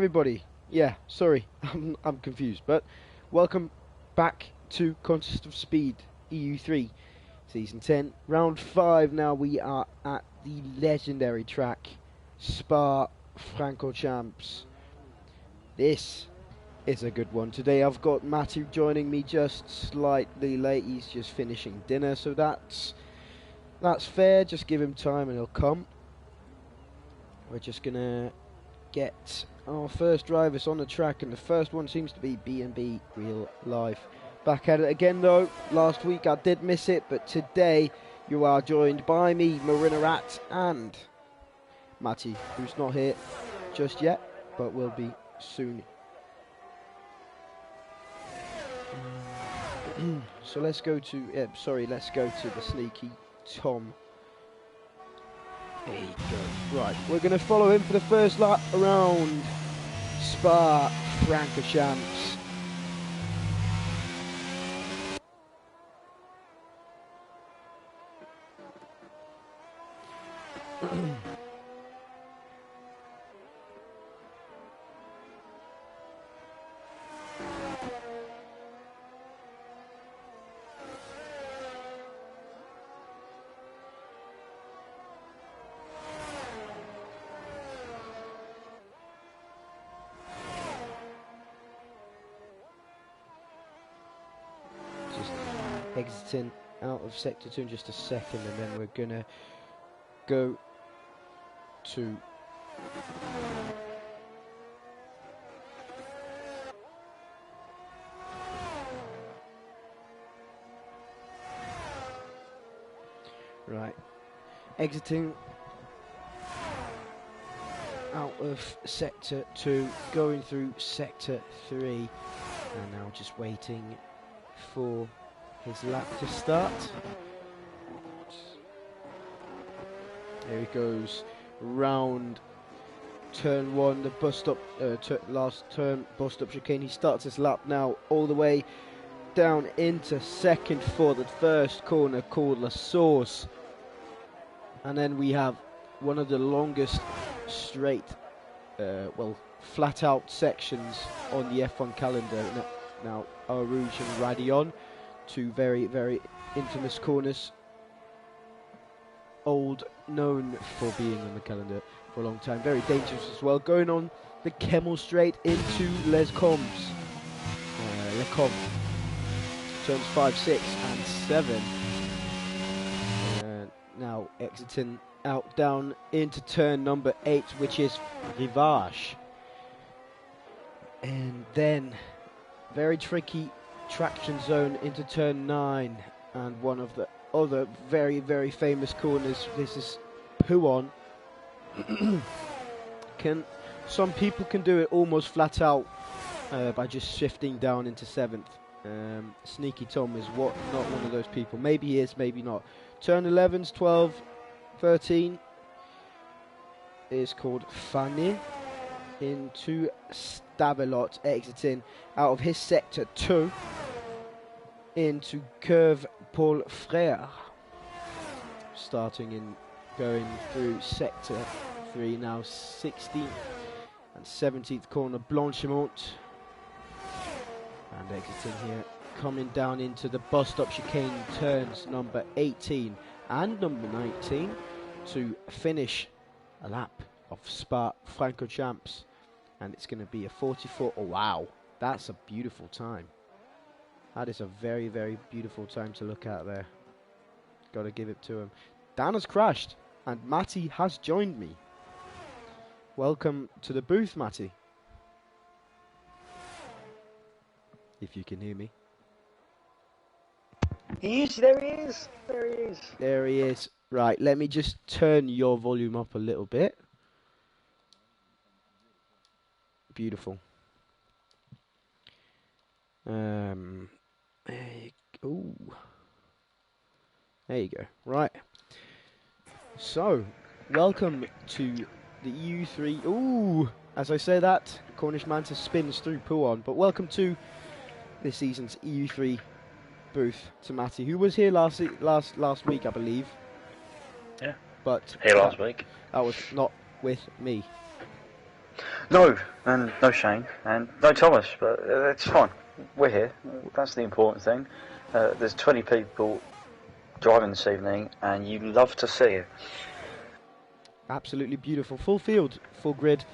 everybody. Yeah, sorry, I'm confused, but welcome back to Contest of Speed EU3 Season 10, Round 5. Now we are at the legendary track Spa-Francorchamps. This is a good one. Today I've got Matthew joining me just slightly late. He's just finishing dinner, so that's fair. Just give him time and he'll come. We're just gonna get our first drivers on the track, and the first one seems to be B&B Real Life. Back at it again though. Last week I did miss it, but today you are joined by me, Marina Rat, and Matty, who's not here just yet, but will be soon. So let's go to the Sneaky Tom. There you go. Right, we're going to follow him for the first lap around Spa-Francorchamps. Exiting out of sector 2 in just a second, and then we're gonna go to right, exiting out of sector 2, going through sector 3, and now just waiting for his lap to start. There he goes, round turn 1, the bus stop, last turn, bus stop chicane. He starts his lap now all the way down into second for the first corner called La Source. And then we have one of the longest straight, flat out sections on the F1 calendar. Now, Eau Rouge and Radion. Two very, very infamous corners, known for being on the calendar for a long time. Very dangerous as well. Going on the Kemmel Straight into Les Combes. Turns 5, 6 and 7. Now exiting out down into turn number 8, which is Rivage. And then very tricky traction zone into turn 9, and one of the other very, very famous corners. This is Pouon. Some people can do it almost flat out by just shifting down into 7th. Sneaky Tom is not one of those people. Maybe he is, maybe not. Turn 11s, 12, 13 is called Fanny into Stavelot, exiting out of his sector 2 into Curve Paul Frère, starting in going through sector 3 now, 16th and 17th corner Blanchimont, and exiting here, coming down into the bus stop chicane turns number 18 and number 19 to finish a lap of Spa-Francorchamps. And it's going to be a 44. Oh, wow, that's a beautiful time. That is a very, very beautiful time to look at there. Got to give it to him. Dan has crashed, and Matty has joined me. Welcome to the booth, Matty. If you can hear me. There he is. There he is. There he is. Right, let me just turn your volume up a little bit. Beautiful. There you go. Right. So, welcome to the EU3. Ooh, as I say that, Cornish Manta spins through Pouon. But welcome to this season's EU3 booth to Matty, who was here last week, I believe. Yeah. But here last week. That was not with me. No, and no Shane, and no Thomas, but it's fine. We're here. That's the important thing. There's 20 people driving this evening, and you love to see it. Absolutely beautiful. Full field, full grid,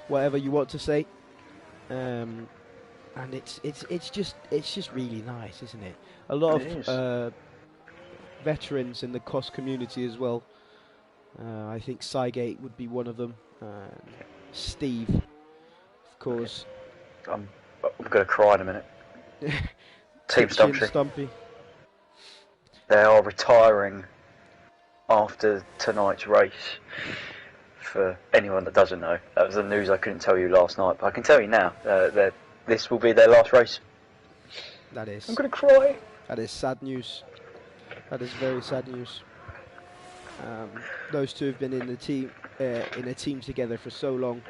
whatever you want to say. And it's just really nice, isn't it? A lot of veterans in the COS community as well. I think Cygate would be one of them. Steve, of course. I'm going to cry in a minute. Team Stumpy. They are retiring after tonight's race. For anyone that doesn't know, that was the news I couldn't tell you last night, but I can tell you now that this will be their last race. That is. I'm going to cry. That is sad news. That is very sad news. Those two have been in a team together for so long.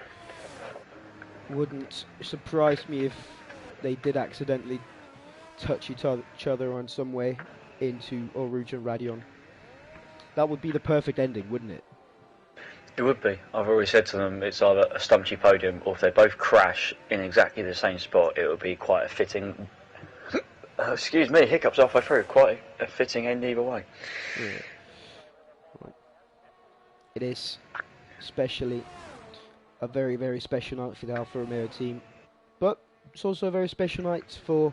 Wouldn't surprise me if they did accidentally touch each other on some way into Oruge and Radion. That would be the perfect ending, wouldn't it? It would be. I've always said to them it's either a Stumpy podium, or if they both crash in exactly the same spot, it would be quite a fitting... excuse me, hiccups halfway through. Quite a fitting end either way. Yeah. It is, especially a very, very special night for the Alfa Romeo team. But it's also a very special night for,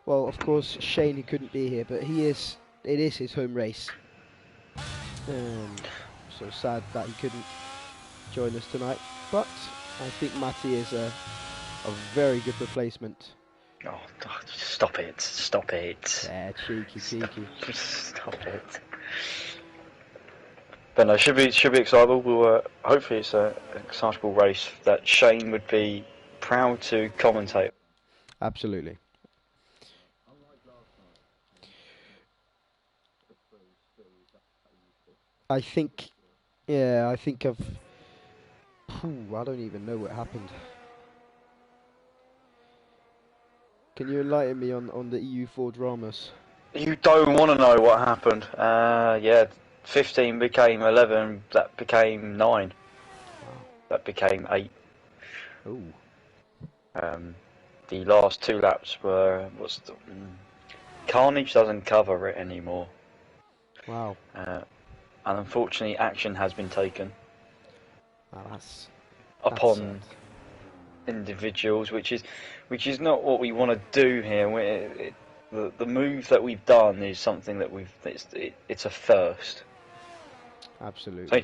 well, of course, Shane, who couldn't be here, but it is his home race. So sad that he couldn't join us tonight. But I think Matty is a very good replacement. Oh, stop it. Stop it. Yeah, cheeky. Stop it. But no, should be excitable. We'll hopefully it's an excitable race that Shane would be proud to commentate. Absolutely. I think of... I don't even know what happened. Can you enlighten me on the EU4 dramas? You don't want to know what happened. Yeah, 15 became 11, that became 9. Wow. That became 8. Ooh. The last 2 laps were... Carnage doesn't cover it anymore. Wow. And unfortunately action has been taken That's upon sad. Individuals, which is not what we want to do here. The move that we've done is something that it's a first. Absolutely.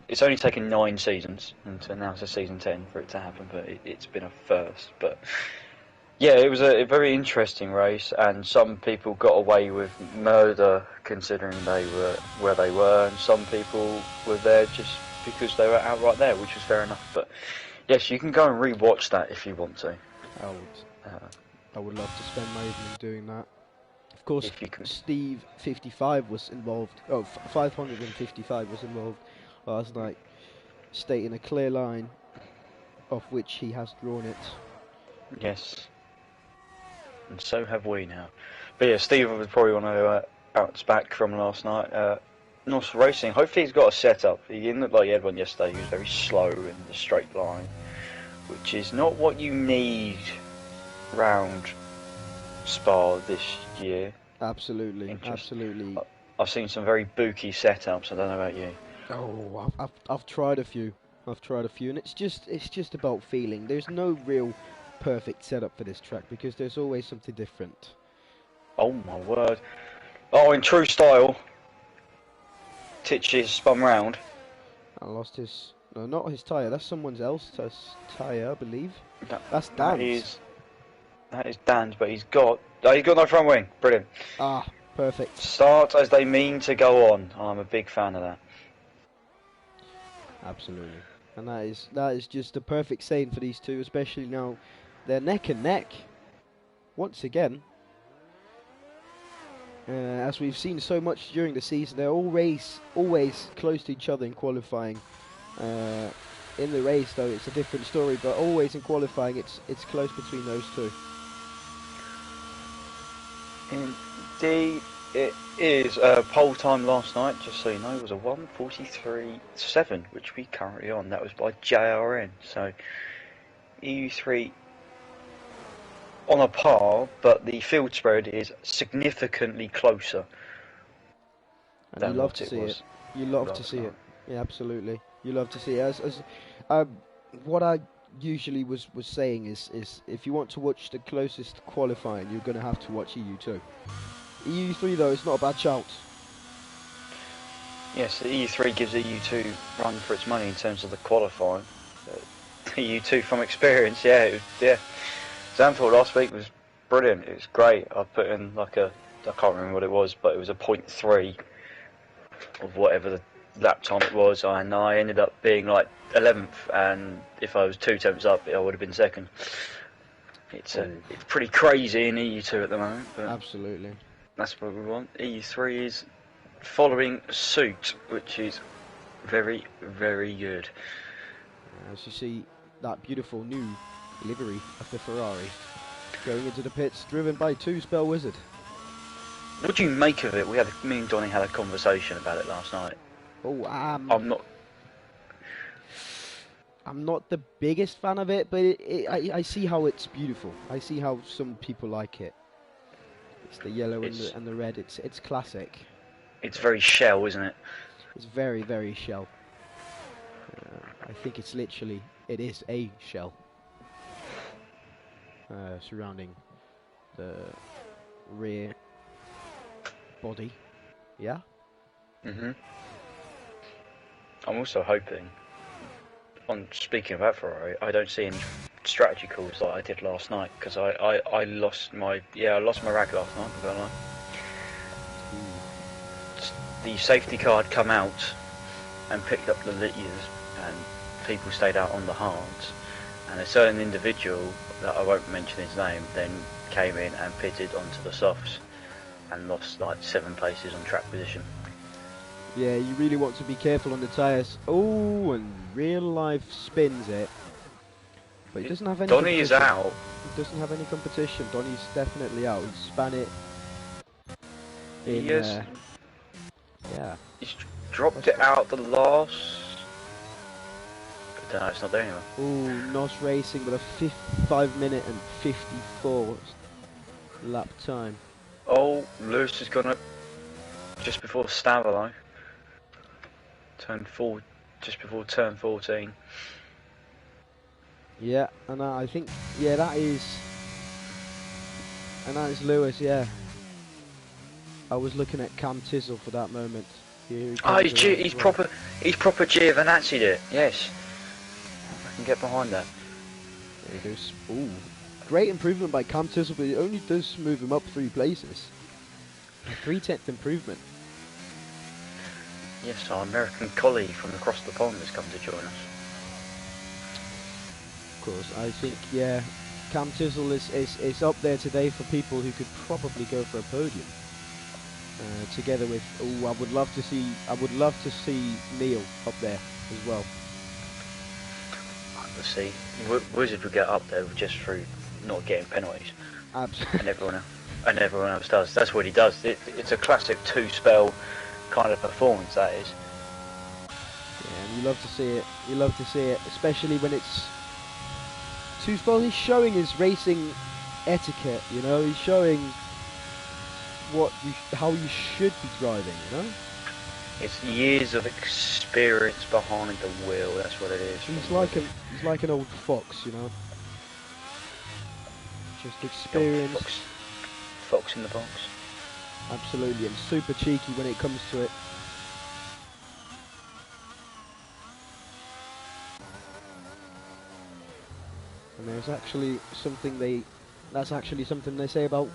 It's only taken 9 seasons, and now it's a season 10 for it to happen, but it's been a first. But yeah, it was a very interesting race, and some people got away with murder considering they were where they were, and some people were there just because they were outright there, which was fair enough. But yes, you can go and re-watch that if you want to. I would love to spend my evening doing that. Of course, If you can. Steve 55 was involved. 555 was involved last night, stating a clear line of which he has drawn it. Yes. And so have we now. But yeah, Steve was probably one of bounce back from last night. North Racing, hopefully he's got a setup. He didn't look like he had one yesterday. He was very slow in the straight line, which is not what you need round Spa this year. Absolutely. I've seen some very booky setups. I don't know about you. Oh, I've tried a few. And it's just about feeling. There's no real perfect setup for this track because there's always something different. Oh my word! Oh, in true style, Titch spun round. I lost his... No, not his tyre. That's someone else's tyre, I believe. That's Dan's. Dan's. That is Dan's, but he's got no front wing. Brilliant. Ah, perfect. Start as they mean to go on. I'm a big fan of that. Absolutely. And that is just a perfect saying for these two, especially now they're neck and neck. Once again. As we've seen so much during the season, they're always close to each other in qualifying. In the race, though, it's a different story, but always in qualifying, it's close between those two. Indeed, it is. Pole time last night, just so you know, was a 1:43.7, which we currently on. That was by JRN. So EU3 on a par, but the field spread is significantly closer. And you love to see it. You love to see it. Yeah, absolutely. You love to see it. What I usually was saying is if you want to watch the closest qualifying, you're going to have to watch EU2. EU3 though, it's not a bad shout. Yes, the EU3 gives EU2 run for its money in terms of the qualifying. EU2 from experience, yeah. Zandvoort last week was brilliant. It was great. I put in I can't remember what it was, but it was a 0.3 of whatever the lap time it was, and I ended up being like 11th. And if I was 2 tenths up, I would have been second. It's pretty crazy in EU2 at the moment. But absolutely. That's what we want. EU3 is following suit, which is very, very good. As you see, that beautiful new livery of the Ferrari going into the pits, driven by 2-Spell Wizard. What do you make of it? Me and Donny had a conversation about it last night. Oh, I'm not the biggest fan of it, but I see how it's beautiful. I see how some people like it. It's the yellow and the red. It's classic. It's very shell, isn't it? It's very, very shell. I think it is a shell surrounding the rear body. Yeah. I'm also hoping, speaking about Ferrari, I don't see any strategy calls like I did last night, because I lost my rag last night. I'm gonna lie. The safety car had come out and picked up the Litias, and people stayed out on the hards, and a certain individual that I won't mention his name then came in and pitted onto the softs and lost like 7 places on track position. Yeah, you really want to be careful on the tyres. Oh, and real life spins it. But he doesn't have any Donny is out. He doesn't have any competition. Donny's definitely out. He span it in, yeah. He's dropped it out the last... But no, it's not there anymore. Ooh, Nos Racing with a 5 minute and 54 lap time. Oh, Lewis has gone up just before Stavelot. Just before turn 14. Yeah, and I think, yeah, that is Lewis, yeah. I was looking at Cam Tizzle for that moment. He's proper Giovinazzi'd it, yes. I can get behind that. There he goes. Ooh, great improvement by Cam Tizzle, but it only does move him up 3 places. A 3/10 improvement. Yes, our American colleague from across the pond has come to join us. Of course, I think, yeah, Cam Tizzle is up there today for people who could probably go for a podium. Together with, I would love to see Neil up there as well. Let's see, Wizard would get up there just through not getting penalties. Absolutely. And everyone else does. That's what he does. It's a classic 2-spell kind of performance, that is. Yeah, and you love to see it. You love to see it, especially when it's 2-spell. He's showing his racing etiquette. You know, he's showing how you should be driving, you know? It's years of experience behind the wheel, that's what it is. He's like an old fox, you know? Just experience. Fox in the box. Absolutely, and super cheeky when it comes to it. And there's actually something they say about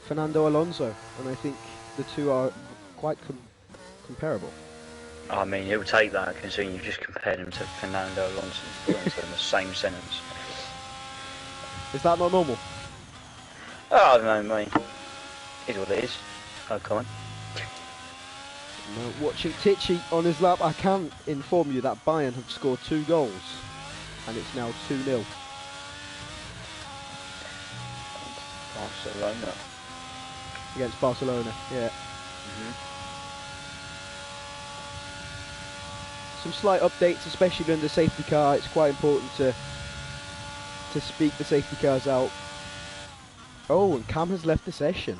Fernando Alonso, and I think the two are quite comparable. I mean, he'll take that, considering you've just compared him to Fernando Alonso in the same sentence. Is that not normal? Oh, I don't know, mate. Is what it is. Oh, come on. Now, watching Tichy on his lap, I can inform you that Bayern have scored 2 goals, and it's now 2-0. Barcelona. Against Barcelona, yeah. Some slight updates, especially in the safety car. It's quite important to to speak the safety cars out. Oh, and Cam has left the session.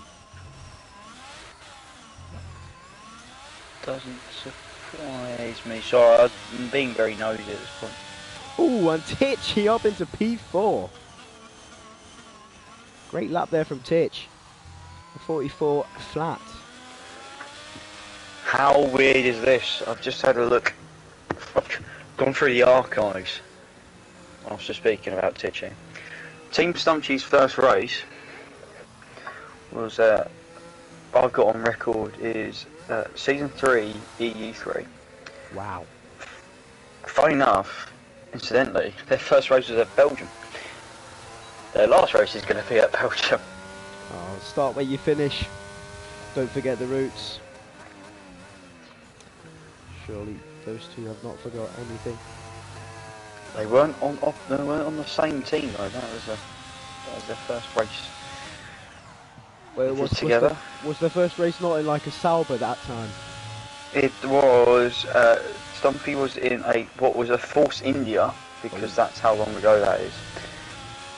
Doesn't surprise me. Sorry, I'm being very nosy at this point. Oh, and Titchy up into P4. Great lap there from Titch. 44 flat. How weird is this? I've just had a look. I've gone through the archives after speaking about Titchy. Team Stumpy's first race was, I've got on record, is Season 3 EU3. Wow. Funny enough, incidentally, their first race was at Belgium. Their last race is going to be at Belgium. Oh, start where you finish. Don't forget the routes. Surely those two have not forgot anything. They weren't on the same team though. That was their first race. Well, Together. Was the first race not in like a Sauber that time? It was. Stumpy was in what was a Force India, because that's how long ago that is.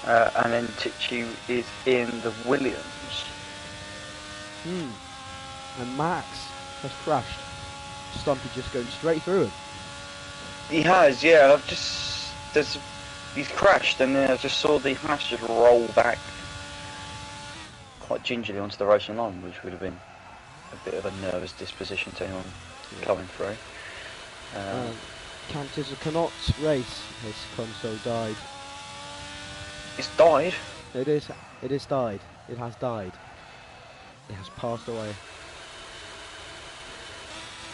And then Titchy is in the Williams. And Max has crashed. Stumpy just going straight through him. He has, yeah. He's crashed, and then I just saw the hash just roll back quite gingerly onto the racing line, which would have been a bit of a nervous disposition to anyone coming through. Counters cannot race. His console died. It's died. It is died. It has died. It has passed away.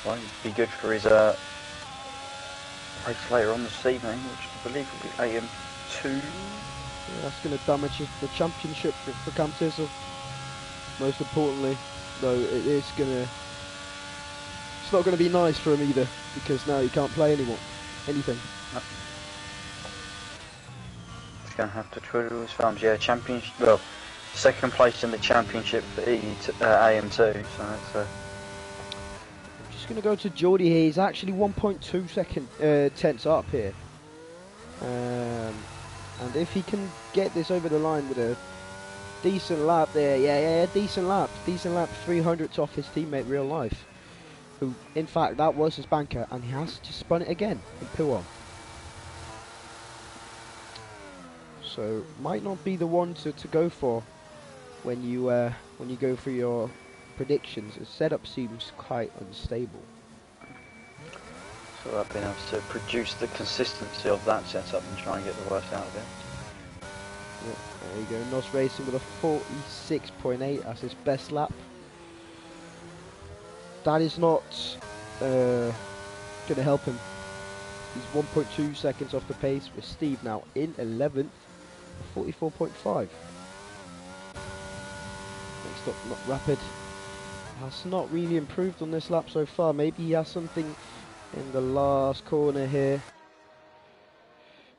Well, it'd be good for his race later on this evening, which I believe will be AM2. Yeah, that's going to damage the championship for Cam Tissel. Most importantly, though, it's not going to be nice for him either, because now he can't play anything. He's going to have to twiddle his thumbs. Yeah, championship. Well, second place in the championship for AM2. So that's. Just going to go to Geordie here. He's actually 1.2 tenths up here. And if he can get this over the line with a decent lap there, yeah, decent lap, 300ths off his teammate Real Life, who, in fact, that was his banker, and he has just spun it again in P1. So, might not be the one to go for when you go for your predictions. The setup seems quite unstable. So I've been able to produce the consistency of that setup and try and get the worst out of it. Yep, there you go. Nos Racing with a 46.8 as his best lap. That is not going to help him. He's 1.2 seconds off the pace, with Steve now in 11th, 44.5. Next up, Not Rapid. Has not really improved on this lap so far. Maybe he has something in the last corner here.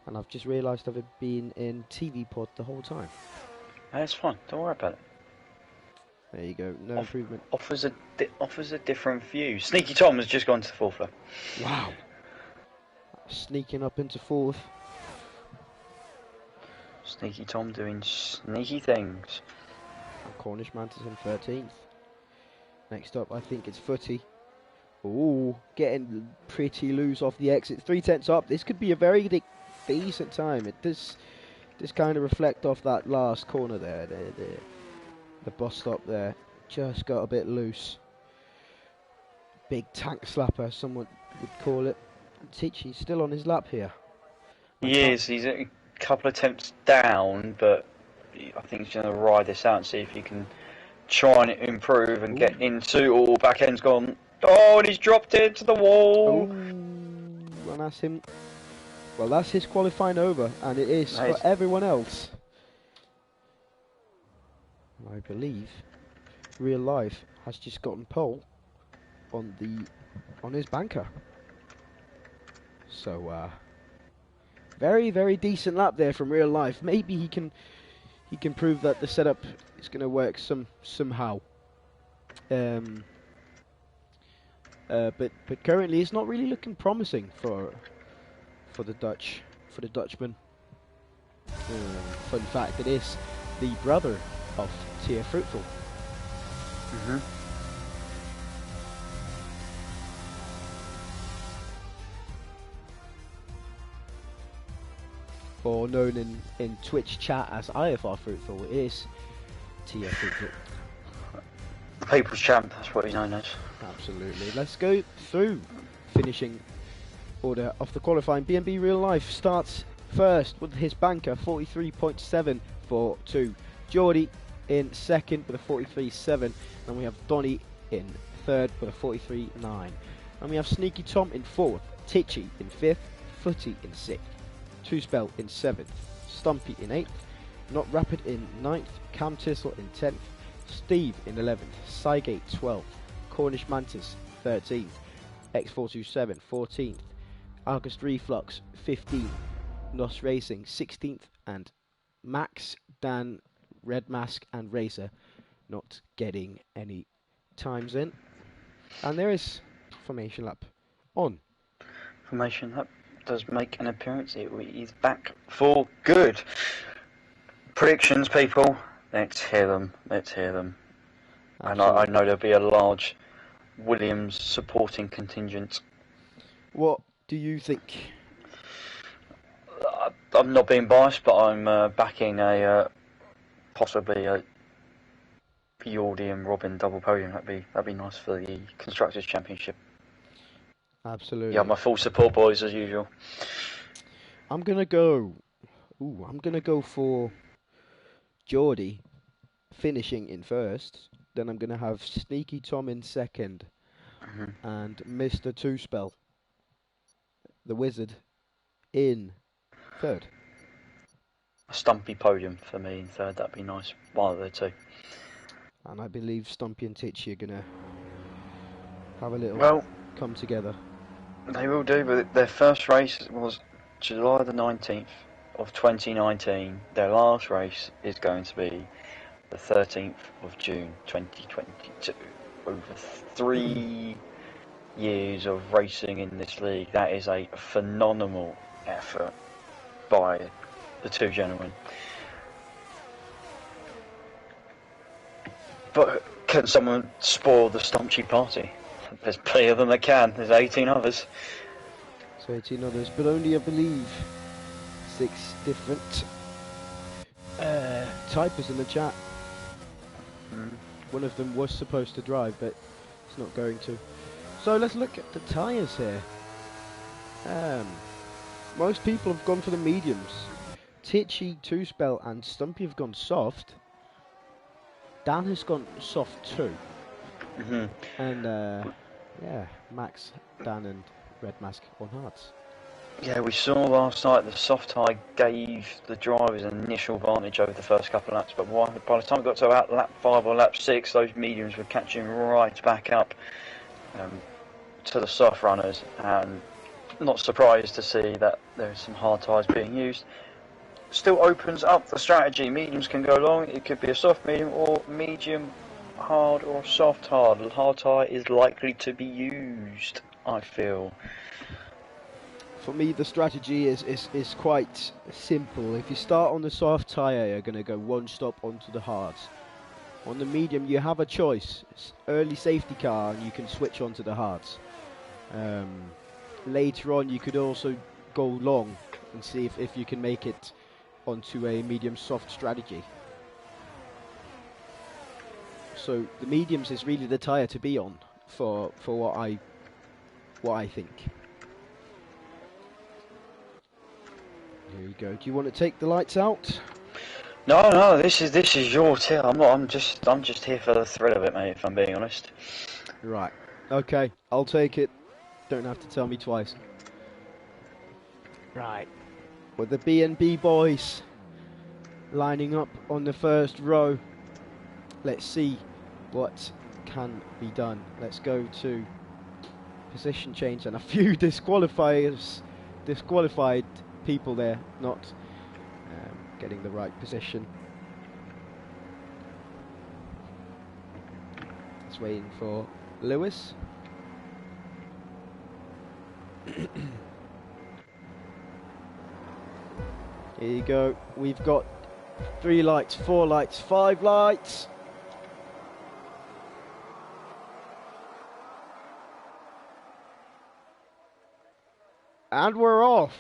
And I've just realised I've been in TV pod the whole time. That's fine. Don't worry about it. There you go. No improvement. Offers a different view. Sneaky Tom has just gone to the fourth lap. Wow. Sneaking up into fourth. Sneaky Tom doing sneaky things. And Cornish Mantis in 13th. Next up, I think it's Footy. Ooh, getting pretty loose off the exit. 3 tenths up. This could be a very decent time. It does kind of reflect off that last corner there. The bus stop there just got a bit loose. Big tank slapper, someone would call it. Tichy's still on his lap here. He is. He's a couple of attempts down, but I think he's going to ride this out and see if he can try and improve and get into. Oh, back end's gone. Oh, and he's dropped into the wall. Ooh, and that's him. Well, that's his qualifying over, and it is for everyone else. I believe Real Life has just gotten pole on his banker. So very, very decent lap there from Real Life. Maybe he can prove that the setup is going to work somehow. But currently it's not really looking promising for the Dutchman. Fun fact, it is the brother of Tia Fruitful. Mhm. Or known in Twitch chat as IFR Fruitful, it is Tia Fruitful. The People's Champ, that's what he's known as. Absolutely. Let's go through finishing order of the qualifying. B&B Real Life starts first with his banker 43.742. Geordie in second with a 43.7, and we have Donny in third with a 43.9. And we have Sneaky Tom in fourth, Titchy in fifth, Footy in sixth, Two Spell in seventh, Stumpy in eighth, Not Rapid in ninth, Cam Tissel in 10th, Steve in 11th, Cygate 12th, Cornish Mantis 13th, X427 14th, August Reflux 15th, Nos Racing 16th, and Max, Dan, Red Mask and Racer not getting any times in. And there is Formation Lap on. Formation Lap does make an appearance. He's back for good. Predictions, people. Let's hear them. Let's hear them. And I know there'll be a large Williams supporting contingent. What do you think? I'm not being biased, but I'm backing a possibly a Geordie and Robin double podium. That'd be nice for the Constructors' Championship. Absolutely. Yeah, my full support, boys, as usual. I'm gonna go for Geordie finishing in first. Then I'm gonna have Sneaky Tom in second, and Mr. Two Spell, the Wizard, in third. A stumpy podium for me in third. That'd be nice. One of the two. And I believe Stumpy and Titchy are gonna have a little come together. They will do, but their first race was July the 19th of 2019. Their last race is going to be the 13th of June 2022. Over 3 years of racing in this league, that is a phenomenal effort by the two gentlemen. But can someone spoil the Stumpy party? There's plenty of them that can. There's 18 others. So 18 others, but only, I believe, 6 different typers in the chat. One of them was supposed to drive, but it's not going to. So let's look at the tyres here. Most people have gone for the mediums. Titchy, Two Spell and Stumpy have gone soft. Dan has gone soft too. And yeah, Max, Dan and Red Mask on hards. Yeah, we saw last night the soft tyre gave the drivers an initial advantage over the first couple of laps, but by the time it got to about lap 5 or lap 6, those mediums were catching right back up to the soft runners, and not surprised to see that there's some hard tyres being used. Still opens up the strategy. Mediums can go long, it could be a soft medium or medium hard or soft hard. The hard tyre is likely to be used, I feel. For me, the strategy is quite simple. If you start on the soft tyre, you're going to go one stop onto the hards. On the medium, you have a choice. It's early safety car, and you can switch onto the hards. Later on, you could also go long and see if you can make it onto a medium soft strategy. So the mediums is really the tyre to be on for what I think. Here you go. Do you want to take the lights out? No, this is your tip. I'm just here for the thrill of it, mate, if I'm being honest. Right. Okay, I'll take it. Don't have to tell me twice. Right. With the B&B boys lining up on the first row. Let's see what can be done. Let's go to position change and a few disqualified people there, not getting the right position. It's waiting for Lewis. Here you go. We've got 3 lights, 4 lights, 5 lights. And we're off.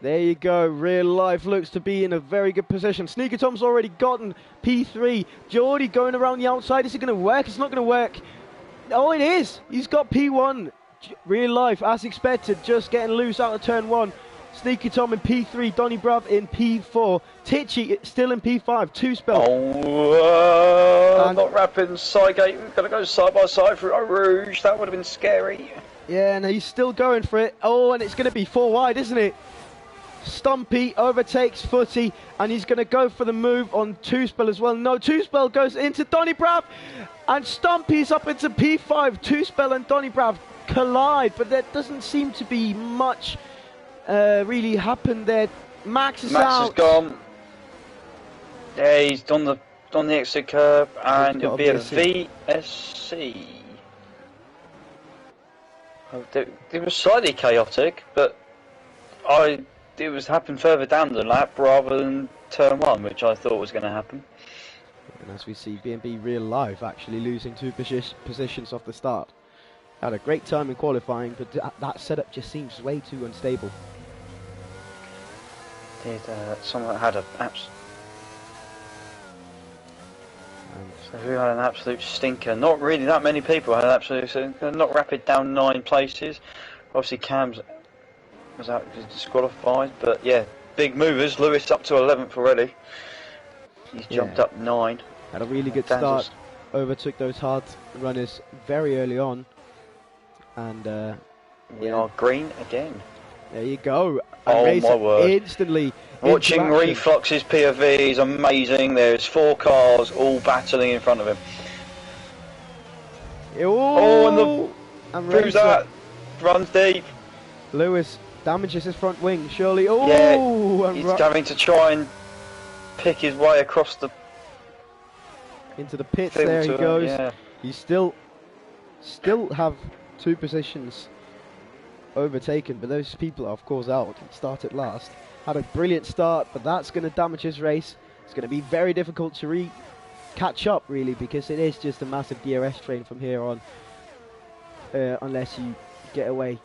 There you go. Real life looks to be in a very good position. Sneaker Tom's already gotten P3. Geordie going around the outside. Is it going to work? It's not going to work. Oh, it is. He's got P1. Real life, as expected, just getting loose out of turn 1. Sneaky Tom in P3, Donny Brav in P4, Tichy still in P5, 2-spell. Oh, not rapid Sidegate. We've got to go side by side through Eau Rouge. That would have been scary. Yeah, and he's still going for it. Oh, and it's going to be 4 wide, isn't it? Stumpy overtakes Footy, and he's going to go for the move on 2-spell as well. No, 2-spell goes into Donny Brav, and Stumpy's up into P5. 2-spell and Donny Brav collide, but there doesn't seem to be much really happened there. Max is out. Has gone. Yeah, he's done the exit curb, and it'll be a VSC. It was slightly chaotic, but it was happened further down the lap rather than turn 1, which I thought was going to happen. And as we see, B&B Real Life actually losing 2 positions off the start. Had a great time in qualifying, but that setup just seems way too unstable. Someone had who had an absolute stinker? Not really that many people had an absolute stinker. Not rapid down 9 places. Obviously Cam's was out disqualified, but yeah, big movers. Lewis up to 11th already. He's jumped up 9. Had a really good start. Overtook those hard runners very early on. And we are green again. There you go. Oh my word. Instantly. Watching Reflux's POV is amazing. There's 4 cars all battling in front of him. And who's that? Runs deep. Lewis damages his front wing, surely. Oh, yeah, he's having to try and pick his way across the into the pits. There he goes. Yeah. He still have 2 positions overtaken, but those people are of course out. Started last. Had a brilliant start, but that's going to damage his race. It's going to be very difficult to catch up, really, because it is just a massive DRS train from here on, unless you get away.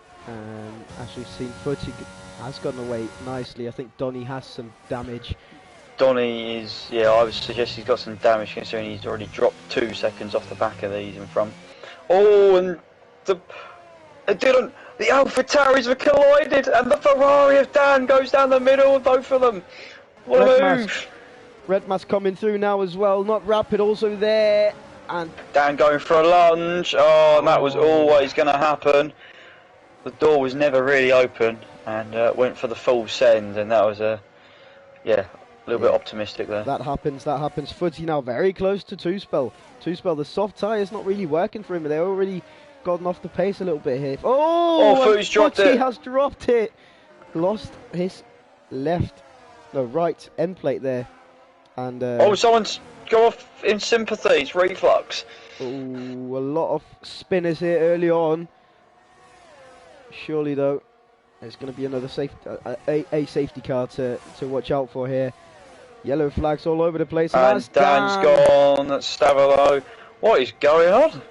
As we've seen, Footy has gotten away nicely. I think Donny has some damage. Donny is, yeah, I would suggest he's got some damage considering he's already dropped 2 seconds off the back of these in front. Oh, and the Alpha Tauris have collided, and the Ferrari of Dan goes down the middle of both of them. What a move! Red Mask coming through now as well. Not rapid, also there, and Dan going for a lunge. Oh, and that was always going to happen. The door was never really open, and went for the full send, and that was a little bit optimistic there. That happens. Footy now very close to 2-spell. 2-spell, the soft tyre is not really working for him. They're already gotten off the pace a little bit here. Footy's dropped it. He has dropped it. Lost his right end plate there. And someone's go off in sympathy. It's Reflux. A lot of spinners here early on. Surely though, there's going to be another safety car to watch out for here. Yellow flags all over the place. And Dan's gone. That's Stavolo. What is going on?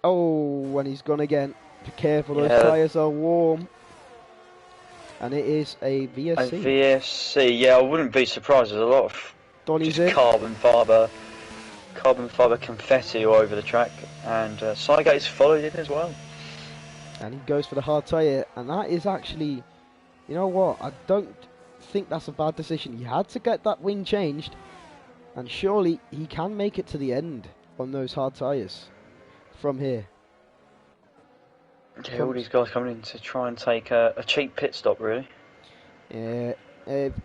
Oh, and he's gone again. Be careful, those tyres are warm. And it is a VSC. A VSC, yeah, I wouldn't be surprised. There's a lot of carbon fibre confetti all over the track. And Sygate's followed in as well. And he goes for the hard tyre. And that is actually, you know what, I don't think that's a bad decision. He had to get that wing changed. And surely he can make it to the end on those hard tyres from here. Yeah, all these guys coming in to try and take a cheap pit stop, really. Yeah,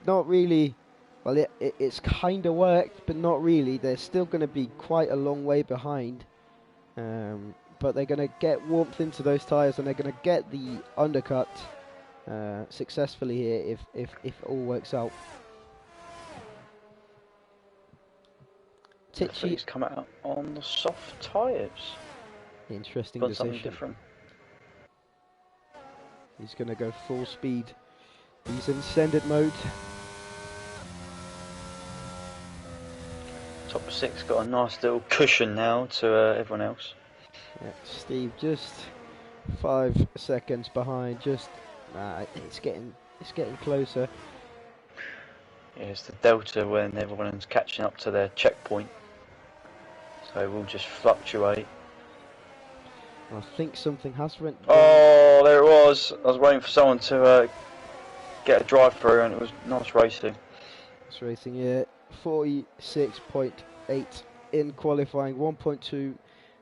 not really. Well, it's kind of worked, but not really. They're still going to be quite a long way behind. But they're going to get warmth into those tyres, and they're going to get the undercut successfully here if it all works out. Tichy's come out on the soft tyres. Interesting Got decision. Something different. He's going to go full speed He's in send it mode. Top 6 got a nice little cushion now to everyone else. Yeah, Steve just 5 seconds behind. Just it's getting closer. Yeah, it's the delta when everyone's catching up to their checkpoint. So we'll just fluctuate. I think something has went wrong. Oh, there it was. I was waiting for someone to get a drive through, and it was nice racing. It's racing here. 46.8 in qualifying. 1.2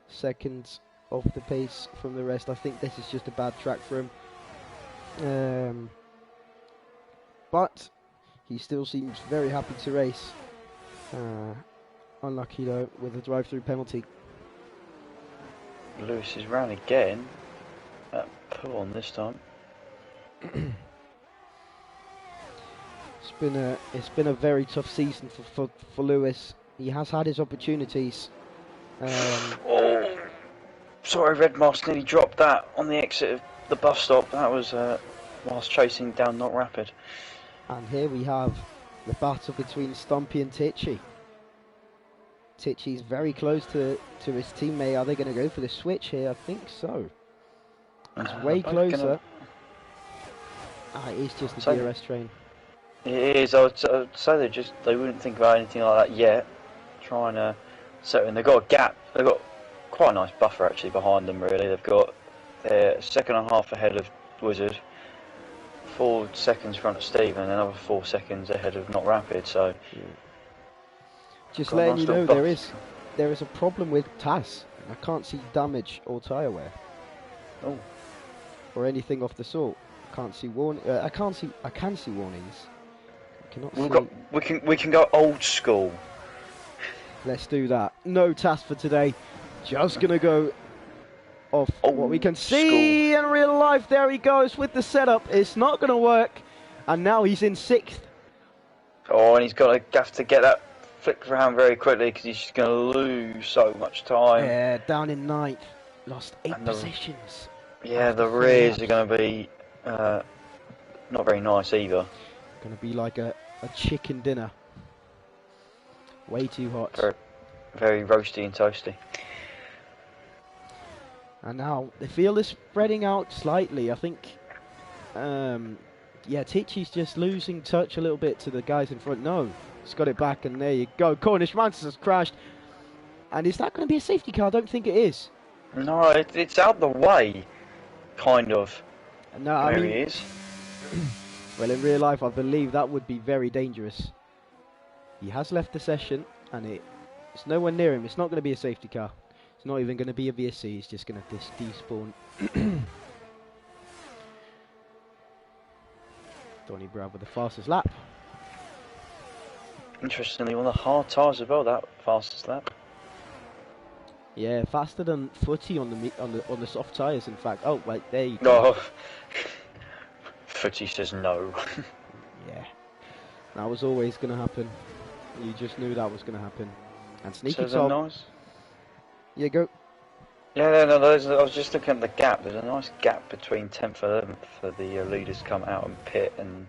seconds off the pace from the rest. I think this is just a bad track for him. But he still seems very happy to race. Unlucky though with a drive-through penalty. Lewis is round again. Pull on this time. It's been a very tough season for Lewis. He has had his opportunities. Oh, sorry, Red Moss nearly dropped that on the exit of the bus stop. That was whilst chasing down Not Rapid. And here we have the battle between Stumpy and Tichy. Tichy's very close to his teammate. Are they going to go for the switch here? I think so. He's way closer. It is just the DRS train. It is. I would say they wouldn't think about anything like that yet. Trying to settle in. They've got a gap. They've got quite a nice buffer actually behind them. Really, they've got their second and a half ahead of Wizard, 4 seconds front of Steve, and another 4 seconds ahead of Not Rapid. So, yeah. Just letting you know, there is a problem with TAS. I can't see damage or tyre wear. Oh. Or anything of the sort. I can see warnings. I cannot see. We can go old school. Let's do that. No TAS for today. Just gonna go off what we can see in real life. There he goes with the setup. It's not gonna work, and now he's in 6th. Oh, and he's got to have to get that flicked around very quickly because he's just going to lose so much time. Yeah, down in 9th. Lost 8 positions. Yeah, the rears are going to be not very nice either. Going to be like a chicken dinner. Way too hot. Very roasty and toasty. And now the field is spreading out slightly. I think, Tichy's just losing touch a little bit to the guys in front. No, he's got it back, and there you go. Cornish Mantis has crashed. And is that going to be a safety car? I don't think it is. No, it's out the way, kind of. No, I mean, he is. Well, in real life, I believe that would be very dangerous. He has left the session, and it's nowhere near him. It's not going to be a safety car. It's not even going to be a VSC. It's just going to despawn. Donny Brown with the fastest lap. Interestingly, one of the hard tyres as well, that fastest lap. Yeah, faster than Footy on the soft tyres. In fact, oh wait, there you go. No, Footy says no. Yeah, that was always going to happen. You just knew that was going to happen. And Sneaky Tom. Nice. Yeah, go. Yeah, no, I was just looking at the gap. There's a nice gap between 10th and 11th for the leaders to come out and pit and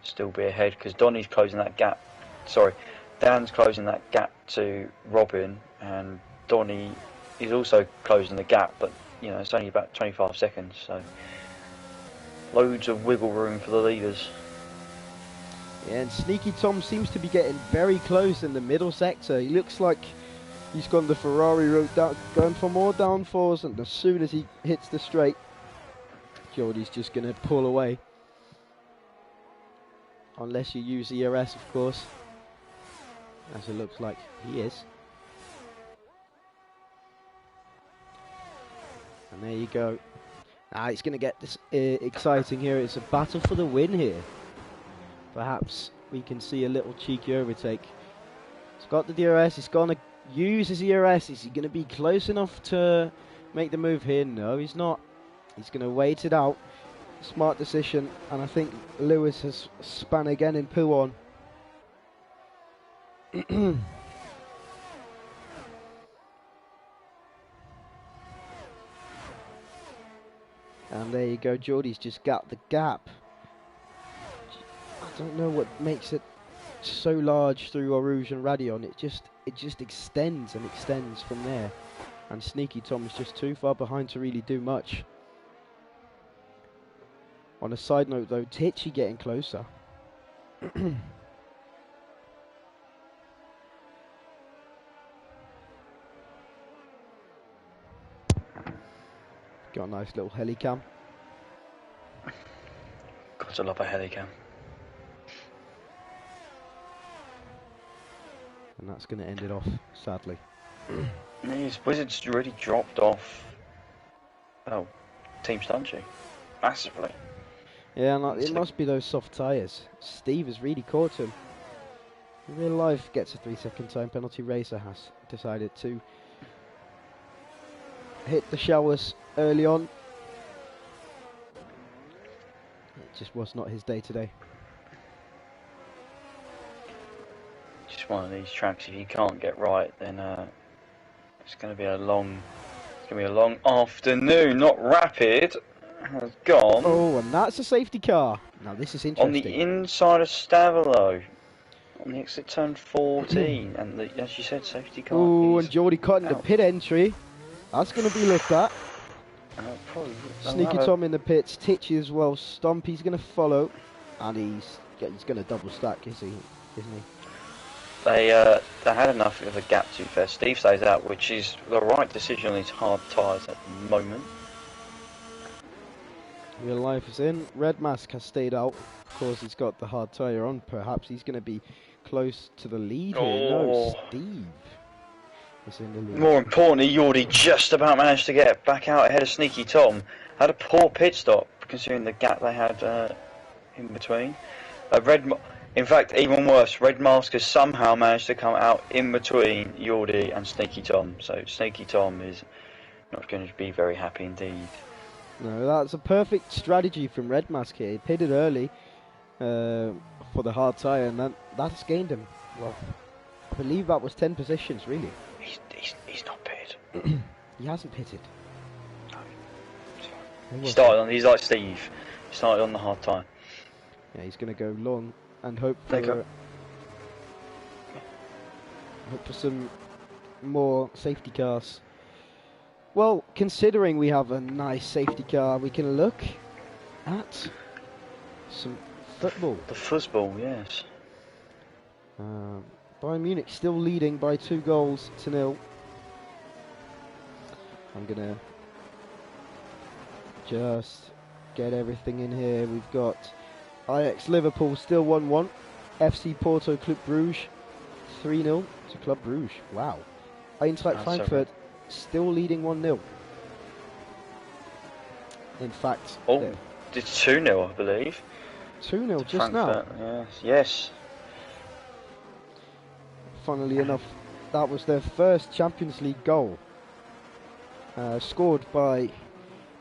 still be ahead, because Donny's closing that gap. Sorry, Dan's closing that gap to Robin, and Donny is also closing the gap, but you know, it's only about 25 seconds, so loads of wiggle room for the leaders. Yeah, and Sneaky Tom seems to be getting very close in the middle sector. He looks like he's gone the Ferrari route, going for more downforce, and as soon as he hits the straight, Geordie's just going to pull away. Unless you use ERS, of course, as it looks like he is. And there you go. It's going to get this exciting here. It's a battle for the win here. Perhaps we can see a little cheeky overtake. He's got the DRS. He's going to use his ERS. Is he going to be close enough to make the move here? No, he's not. He's going to wait it out. Smart decision. And I think Lewis has spun again in Puon. And there you go. Geordie's just got the gap. don't know what makes it so large through Eau Rouge and Radion. It just extends and extends from there. And Sneaky Tom is just too far behind to really do much. On a side note though, Titchy getting closer. Got a nice little helicam. Got to love a helicam. And that's going to end it off, sadly. These Wizards already dropped off. Oh, Team Stunchy. Massively. Yeah, and it must be those soft tyres. Steve has really caught him. In real life, gets a 3-second time penalty. Racer has decided to hit the showers early on. It just was not his day today. Just one of these tracks. If you can't get right, then it's going to be a long afternoon. Not Rapid has gone. Oh, and that's a safety car. Now this is interesting. On the inside of Stavilo, on the exit turn 14, and as you said, safety car. Oh, and Geordie cutting the pit entry. That's going to be looked at. Sneaky Tom in the pits, Titchy as well. Stompy's going to follow, and he's going to double stack, isn't he? They had enough of a gap to be fair. Steve stays out, which is the right decision on these hard tyres at the moment. Real life is in. Red Mask has stayed out. Of course, he's got the hard tyre on. Perhaps he's going to be close to the lead here. No, Steve is in the lead. More importantly, Yordi just about managed to get back out ahead of Sneaky Tom. Had a poor pit stop, considering the gap they had in between. In fact, even worse, Red Mask has somehow managed to come out in between Yordi and Sneaky Tom. So Sneaky Tom is not going to be very happy indeed. No, that's a perfect strategy from Red Mask here. He pitted early for the hard tyre, and that's gained him. Well, I believe that was 10 positions, really. He's not pitted. He hasn't pitted. No. He's like Steve. He started on the hard tyre. Yeah, he's going to go long and hope for some more safety cars. Well, considering we have a nice safety car, we can look at some football. The football, yes. Bayern Munich still leading by 2-0. I'm going to just get everything in here. We've got Ajax Liverpool still 1-1. FC Porto Club Brugge 3-0 to Club Brugge. Wow. Eintracht Frankfurt still leading 1-0. In fact, it's 2-0, I believe. 2-0 just Frankfurt, now. Yes. Funnily enough, that was their first Champions League goal, scored by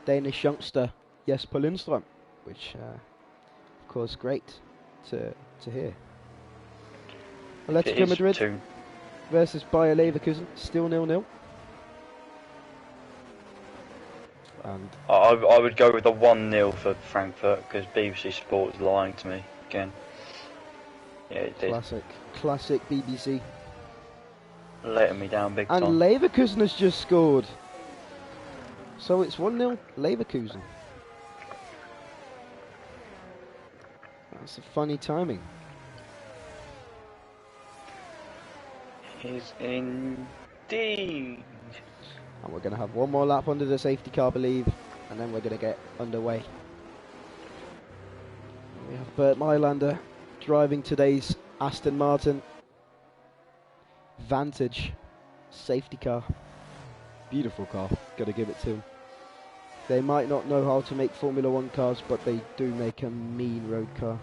Danish youngster Jesper Lindstrøm, which, of course, great to hear. Atletico Madrid versus Bayer Leverkusen, still 0-0. And I would go with a 1-0 for Frankfurt, because BBC Sport is lying to me again. Yeah, it did. Classic BBC. Letting me down big time. And Leverkusen has just scored. So it's 1-0 Leverkusen. That's a funny timing. Is indeed. And we're going to have one more lap under the safety car, I believe, and then we're going to get underway. We have Bert Mailander driving today's Aston Martin Vantage safety car. Beautiful car, got to give it to them. They might not know how to make Formula 1 cars, but they do make a mean road car.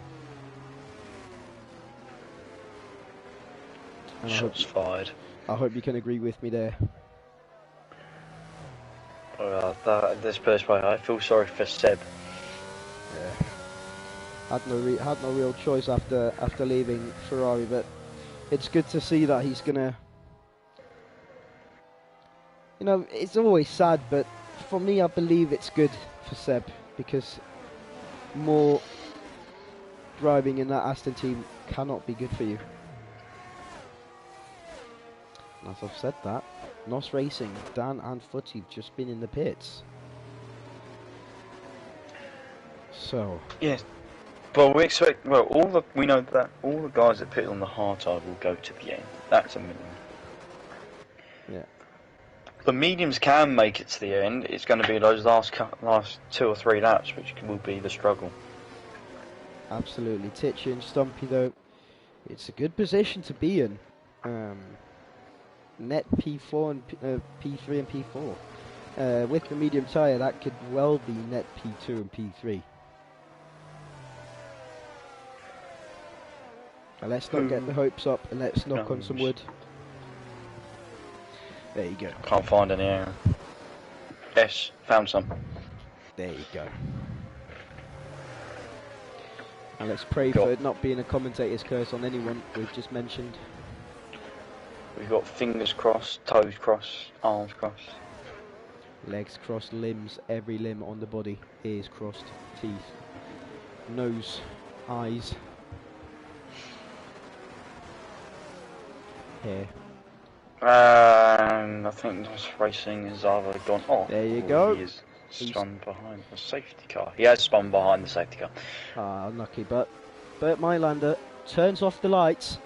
And Shots fired. I hope you can agree with me there. This first way, I feel sorry for Seb. Yeah. Had no real choice after leaving Ferrari, but it's good to see that he's gonna. You know, it's always sad, but for me, I believe it's good for Seb because more driving in that Aston team cannot be good for you. And as I've said that, NOS Racing, Dan and Footy have just been in the pits. So yes, but we expect. Well, we know that all the guys that pit on the hard side will go to the end. That's a minimum. yeah, The mediums can make it to the end. It's going to be those last 2 or 3 laps, which will be the struggle. absolutely. Titchy and Stumpy though, it's a good position to be in. Net P4 and P3 and P4. With the medium tyre, that could well be net P2 and P3. Now let's not get the hopes up and let's knock on some wood. There you go. Can't find any air. Yes, found some. There you go. And let's pray for it not being a commentator's curse on anyone we've just mentioned. We've got fingers crossed, toes crossed, arms crossed. Legs crossed, limbs, every limb on the body. Ears crossed, teeth, nose, eyes, hair. And I think NOS Racing has either gone off. There you go. He is spun behind the safety car. He has spun behind the safety car. Ah, unlucky, but Bert Mylander turns off the lights.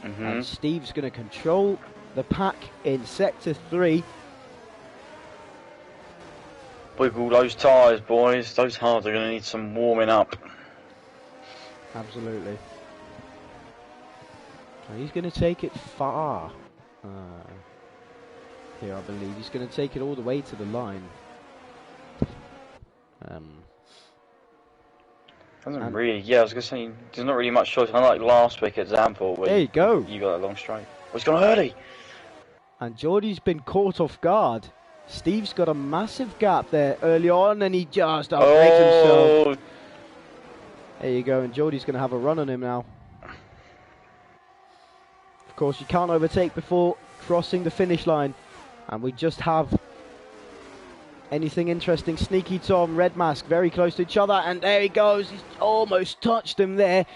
And Steve's going to control the pack in Sector 3. Wiggle those tyres, boys. Those hards are going to need some warming up. Absolutely. And he's going to take it far. Here, I believe. He's going to take it all the way to the line. Doesn't really, yeah, I was going to say, there's not really much choice. Unlike last week at Zandvoort, where there you go. You got that long straight. Oh, he's gone early. And Geordie's been caught off guard. Steve's got a massive gap there early on, and he just outbrakes himself. There you go, and Geordie's going to have a run on him now. Of course, you can't overtake before crossing the finish line. And we just have anything interesting. Sneaky Tom, Red Mask, very close to each other, and there he goes. He's almost touched him there.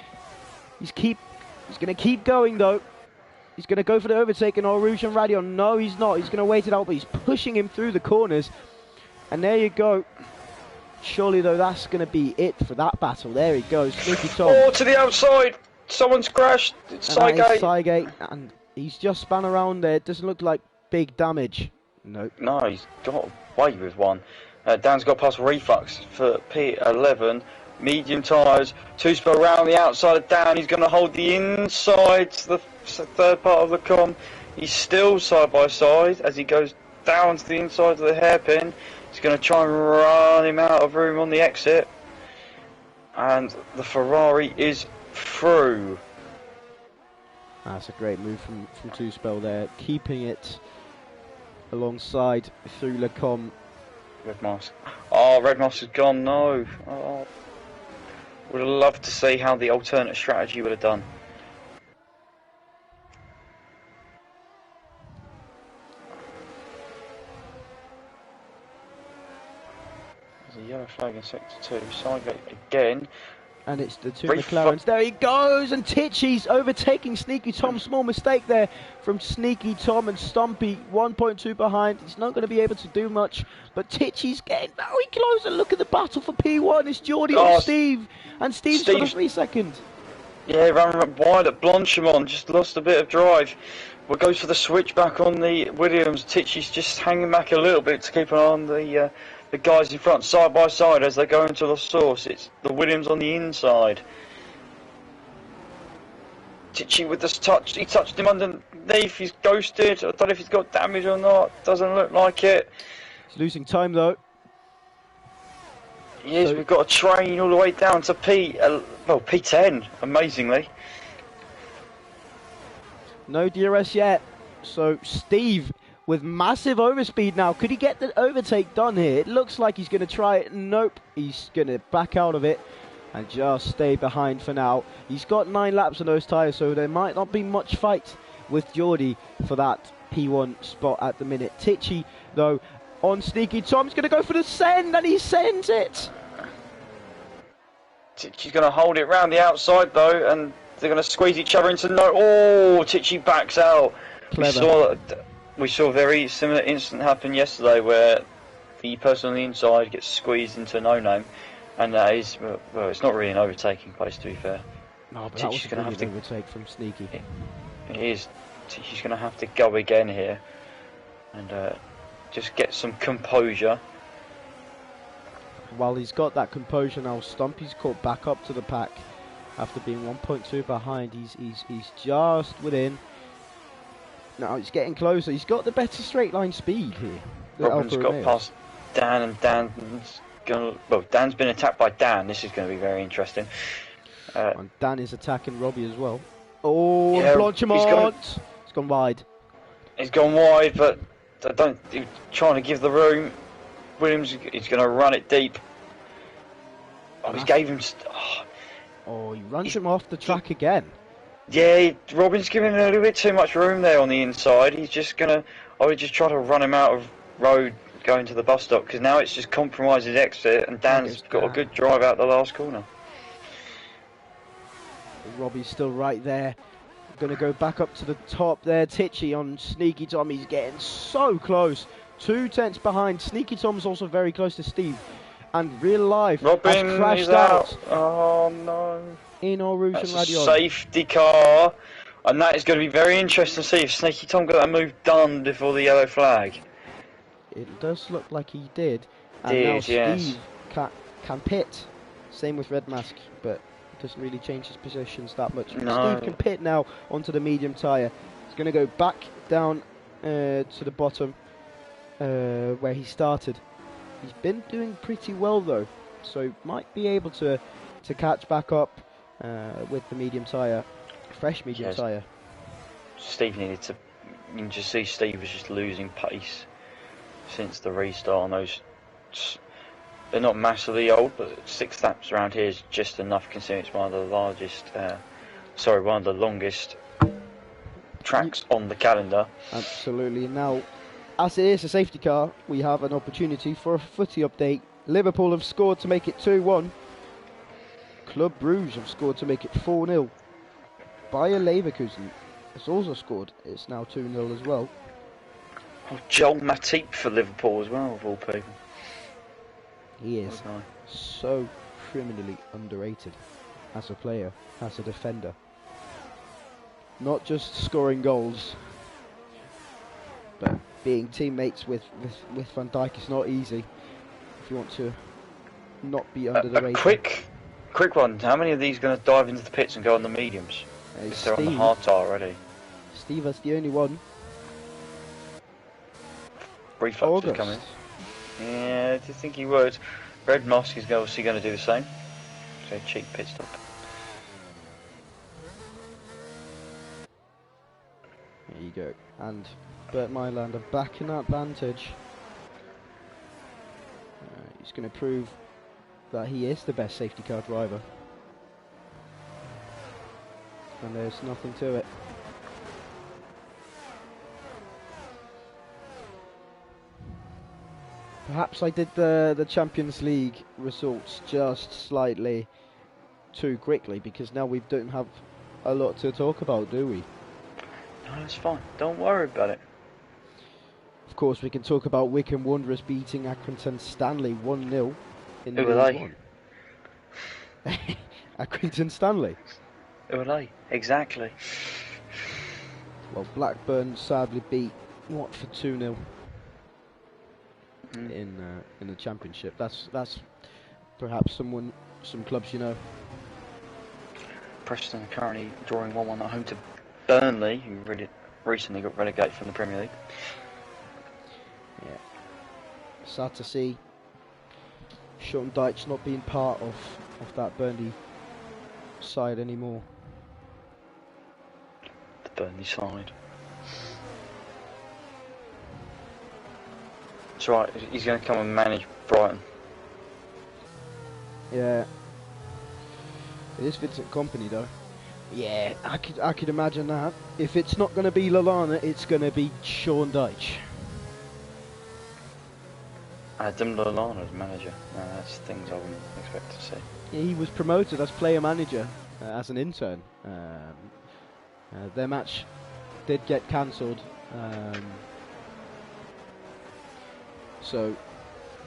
He's going to keep going though. He's going to go for the overtake in Rouge and Radio. No, he's not. He's going to wait it out, but he's pushing him through the corners. And there you go. Surely though, that's going to be it for that battle. There he goes, Sneaky Tom. Oh, to the outside. Someone's crashed. It's Sygate. Sygate, and he's just spun around there. It doesn't look like big damage. Nope. No, he's got away with one. Dan's got past Reflux for P11. Medium tyres. 2-spell around the outside of Dan. He's going to hold the inside to the third part of the con. He's still side by side as he goes down to the inside of the hairpin. He's going to try and run him out of room on the exit. And the Ferrari is through. That's a great move from 2-spell there. Keeping it alongside through Lecom. Red Mask. Oh, Red Mask has gone, no. Oh. Would have loved to see how the alternate strategy would have done. There's a yellow flag in Sector 2. Sygate again. And it's the two McLarens. There he goes, and Titchy's overtaking Sneaky Tom. Small mistake there from Sneaky Tom, and Stumpy 1.2 behind. He's not going to be able to do much, but Titchy's getting very close. And look at the battle for P1. It's Geordie and Steve, and Steve's got a 3 second. Yeah, ran wide at Blanchimont, just lost a bit of drive. We'll go for the switchback on the Williams. Titchy's just hanging back a little bit to keep an eye on the guys in front side by side as they go into the source. It's the Williams on the inside. Titchy with this touch. He touched him underneath. He's ghosted. I don't know if he's got damage or not. Doesn't look like it. He's losing time though. Yes, so we've got a train all the way down to P10, amazingly. No DRS yet. So Steve with massive overspeed now. Could he get the overtake done here? It looks like he's going to try it. Nope. He's going to back out of it and just stay behind for now. He's got 9 laps on those tyres, so there might not be much fight with Geordie for that P1 spot at the minute. Titchy, though, on Sneaky Tom's going to go for the send, and he sends it. Tichy's going to hold it round the outside though, and they're going to squeeze each other into no. Oh, Tichy backs out. Clever. We saw a very similar incident happen yesterday where the person on the inside gets squeezed into no-name, and that is, well, it's not really an overtaking place to be fair. No, but that was a brilliant overtake from Sneaky. It is. Tichy's going to have to go again here, and just get some composure. While he's got that composure now, Stumpy's caught back up to the pack after being 1.2 behind. He's just within. Now he's getting closer. He's got the better straight line speed here. Robin's got past Dan, and Dan's been attacked by Dan. This is going to be very interesting. And Dan is attacking Robbie as well. Oh, yeah, Blanchimont! It's gone wide. He's gone wide, but he's trying to give the room. Williams, he's going to run it deep. Oh, he gave him. Oh, he runs him off the track again. Yeah, Robin's giving him a little bit too much room there on the inside. He's just going to. I would just try to run him out of road going to the bus stop, because now it's just compromised his exit, and Dan's got a good drive out the last corner. Robbie's still right there. Going to go back up to the top there. Tichy on Sneaky Tom. He's getting so close. 2 tenths behind. Sneaky Tom's also very close to Steve. And Real Life Robin has crashed is out. Oh no. In our route and radio. Safety car. And that is going to be very interesting to see if Sneaky Tom got that move done before the yellow flag. It does look like he did. And now Steve can pit. Same with Red Mask, but it doesn't really change his positions that much. No. Steve can pit now onto the medium tyre. He's going to go back down to the bottom where he started. He's been doing pretty well though, so might be able to catch back up with the medium tyre, fresh medium tyre. Steve needed to. You can just see Steve was just losing pace since the restart. On those, they're not massively old, but 6 laps around here is just enough, considering it's one of the largest, one of the longest tracks on the calendar. Absolutely. Now, as it is a safety car, we have an opportunity for a footy update. Liverpool have scored to make it 2-1. Club Brugge have scored to make it 4-0. Bayer Leverkusen has also scored. It's now 2-0 as well. Oh, Joel Matip for Liverpool as well, of all people. He is so criminally underrated as a player, as a defender. Not just scoring goals, but being teammates with Van Dijk is not easy if you want to not be under the radar. Quick one. How many of these are going to dive into the pits and go on the mediums? Because they're on the hard tyre already. Steve is the only one. Reflux is coming. Yeah, do you think he would? Red Mask is obviously going to do the same. So cheap pit stop. There you go. And Bert Mylander back in advantage. He's going to prove that he is the best safety car driver. And there's nothing to it. Perhaps I did the Champions League results just slightly too quickly, because now we don't have a lot to talk about, do we? No, it's fine. Don't worry about it. Of course, we can talk about Wycombe Wanderers beating Accrington Stanley 1-0 in Who are they? Accrington Stanley. Who are they? Exactly. Well, Blackburn sadly beat Watford 2-0 in the Championship. That's perhaps some clubs you know. Preston are currently drawing 1-1 at home to Burnley, who recently got relegated from the Premier League. Yeah. Sad to see Sean Dyche not being part of that Burnley side anymore. The Burnley side. That's right, he's going to come and manage Brighton. Yeah. It is Vincent Kompany though. Yeah, I could imagine that. If it's not going to be Lallana, it's going to be Sean Dyche. Adam Lallana as manager. No, that's things I wouldn't expect to see. He was promoted as player manager as an intern. Their match did get cancelled, so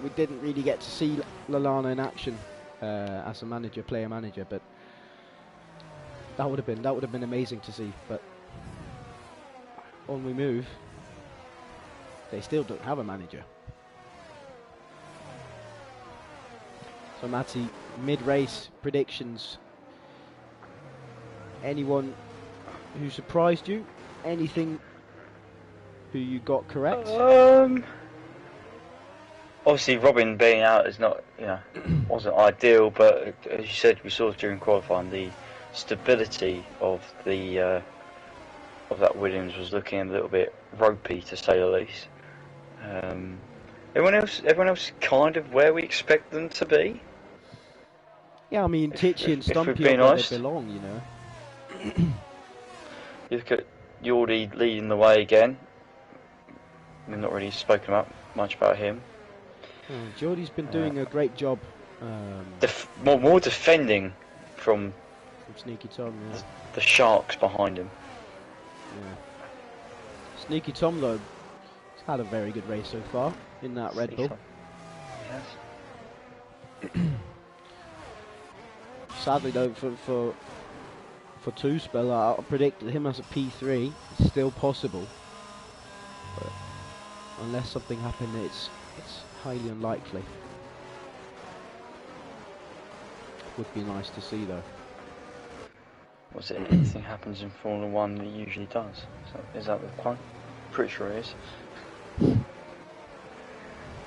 we didn't really get to see Lallana in action as a manager, player manager. But that would have been amazing to see. But on we move. They still don't have a manager. So Matty, mid-race predictions. Anyone who surprised you? Anything who you got correct? Obviously Robin being out is not, wasn't ideal, but as you said, we saw during qualifying the stability of the of that Williams was looking a little bit ropey, to say the least. Everyone else kind of where we expect them to be. Yeah, I mean, Tichy and Stumpy are where they belong, you know. You look at Yordi leading the way again. We've not really spoken much about him. Geordie's been doing a great job. More defending from Sneaky Tom, yeah. The Sharks behind him. Yeah. Sneaky Tom, though, has had a very good race so far in that Red Bull. Yes. Sadly, though, for two spell, I predicted him as a P3. It's still possible, but unless something happened, it's highly unlikely. Would be nice to see, though. Was it anything happens in Formula 1 that it usually does? Is that the point? Pretty sure it is.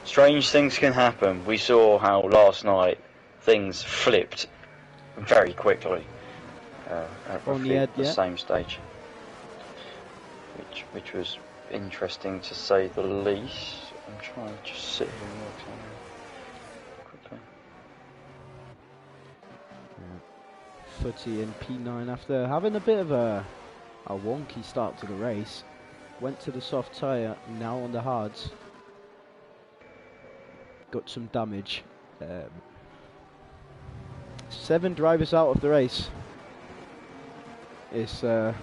Strange things can happen. We saw how last night things flipped very quickly on the same stage, which was interesting to say the least. I'm trying to just sit here and work something quickly. Footy in P9 after having a bit of a wonky start to the race. Went to the soft tyre, now on the hards. Got some damage. 7 drivers out of the race. It's not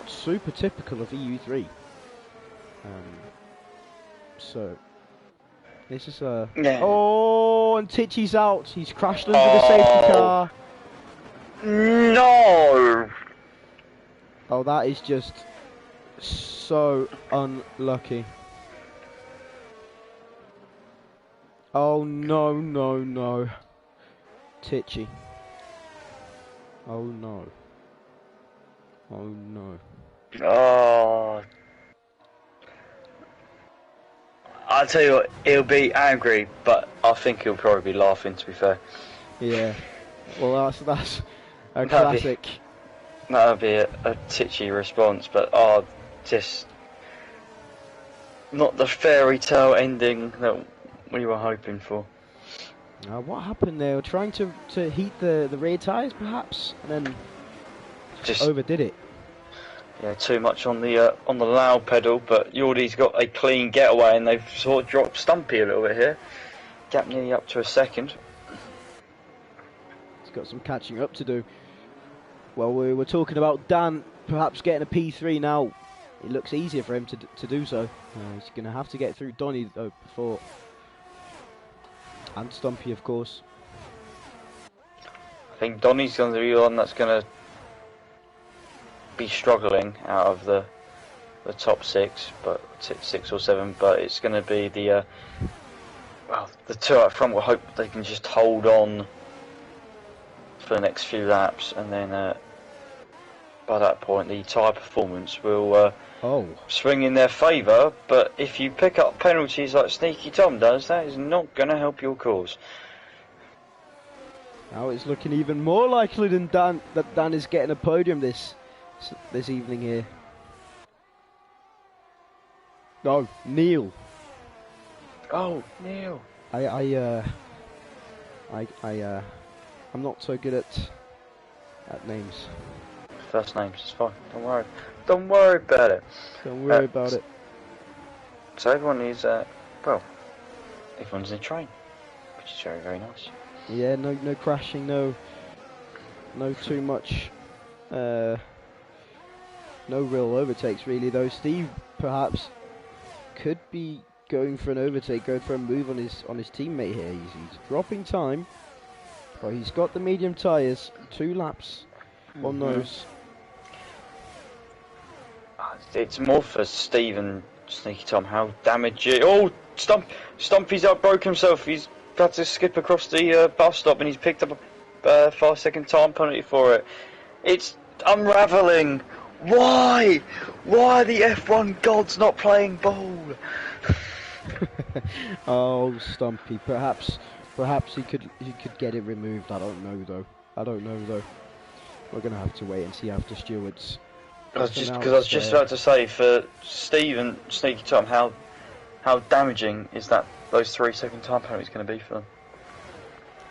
super typical of EU3. So this is oh, and Tichy's out. He's crashed under the safety car. No! Oh, that is just so unlucky. Oh, no, no, no. Tichy. Oh, no. Oh, no. Oh. I'll tell you what, he'll be angry, but I think he'll probably be laughing, to be fair. Yeah. Well, that's a classic. That'll be a titchy response, but just not the fairy tale ending that we were hoping for. What happened there? We're trying to heat the rear tyres, perhaps, and then just overdid it. Yeah, too much on the loud pedal, but Yordi's got a clean getaway, and they've sort of dropped Stumpy a little bit here. Gap nearly up to a second. He's got some catching up to do. Well, we were talking about Dan perhaps getting a P3 now. It looks easier for him to do so. He's going to have to get through Donny though before, and Stumpy, of course. I think Donny's going to be the one that's going to be struggling out of the top 6, but 6 or 7. But it's going to be the two up front. We'll hope they can just hold on for the next few laps, and then by that point the tyre performance will swing in their favour. But if you pick up penalties like Sneaky Tom does, that is not going to help your cause. Now it's looking even more likely than that Dan is getting a podium this evening here. No, Neil. Oh, Neil. I'm not so good at names. First names is fine. Don't worry. Don't worry about it. Don't worry about it. So everyone is everyone's in a train, which is very, very nice. Yeah, no crashing, no too much, no real overtakes really. Though Steve perhaps could be going for an overtake, going for a move on his teammate here. He's dropping time, but he's got the medium tyres. 2 laps on those. It's more for Steve and Sneaky Tom. How damaging! Oh, Stumpy's up, broke himself. He's had to skip across the bus stop, and he's picked up a 5-second time penalty for it. It's unravelling. Why? Why are the F1 gods not playing ball? Oh, Stumpy. Perhaps he could get it removed. I don't know though. We're gonna have to wait and see after stewards. I was just about to say, for Steve and Sneaky Tom, how damaging is that those 3-second time penalties going to be for them?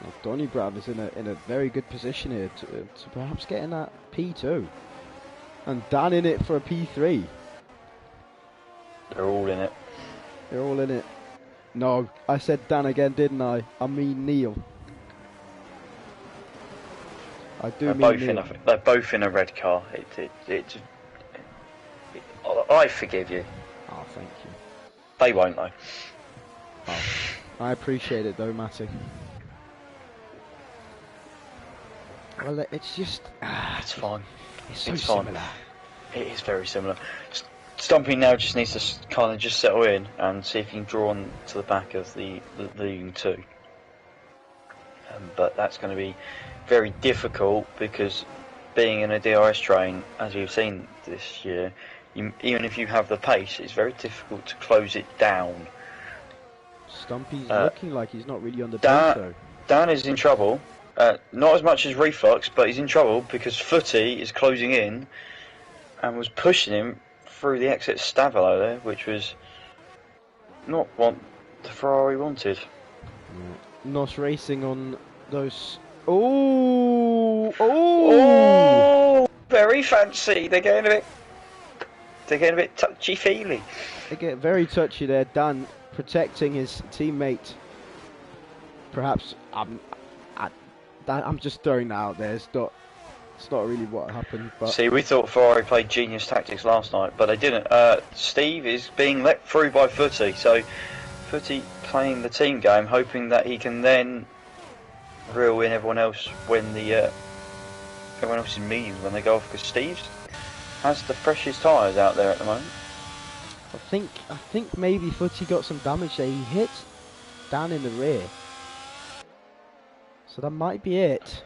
Well, Donny Brav is in a very good position here to perhaps get in that P2, and Dan in it for a P3. They're all in it. They're all in it. No, I said Dan again, didn't I? I mean Neil. I do They're mean both Neil. they're both in a red car. I forgive you. Oh, thank you. They won't though. Oh, I appreciate it though, Matty. Well, it's just... It's fine. It's so It's fine. similar. It is very similar. Stumpy now just needs to kind of just settle in and see if he can draw on to the back of the leading 2. But that's going to be very difficult because being in a DRS train, as we've seen this year, even if you have the pace, it's very difficult to close it down. Stumpy's looking like he's not really on the pace though. Dan is in trouble. Not as much as Reflux, but he's in trouble because Footy is closing in and was pushing him through the exit Stavilo there, which was not what the Ferrari wanted. Nos Racing on those... Oh! Very fancy. They're getting a bit touchy-feely. They get very touchy there. Dan protecting his teammate. Perhaps I'm just throwing that out there. It's not really what happened. But See, we thought Ferrari played genius tactics last night, but they didn't. Steve is being let through by Footy, so Footy playing the team game, hoping that he can then reel in everyone else when everyone else is mediums when they go off, because Steve has the freshest tyres out there at the moment. I think maybe Footy got some damage there. He hit Dan in the rear, so that might be it.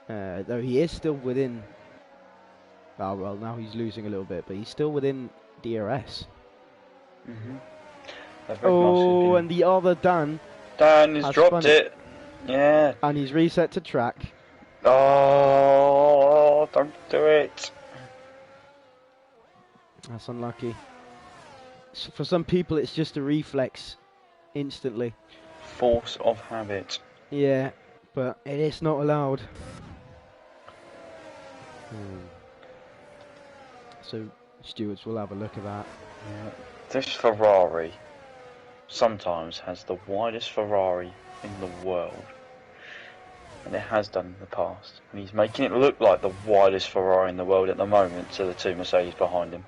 Though he is still within. Oh well, now he's losing a little bit, but he's still within DRS. Oh, and the other Dan has dropped it. Yeah. And he's reset to track. Oh, don't do it. That's unlucky. So for some people, it's just a reflex, instantly. Force of habit. Yeah, but it is not allowed. So stewards will have a look at that. Yeah. This Ferrari sometimes has the widest Ferrari in the world, and it has done in the past, and he's making it look like the widest Ferrari in the world at the moment to the 2 Mercedes behind him.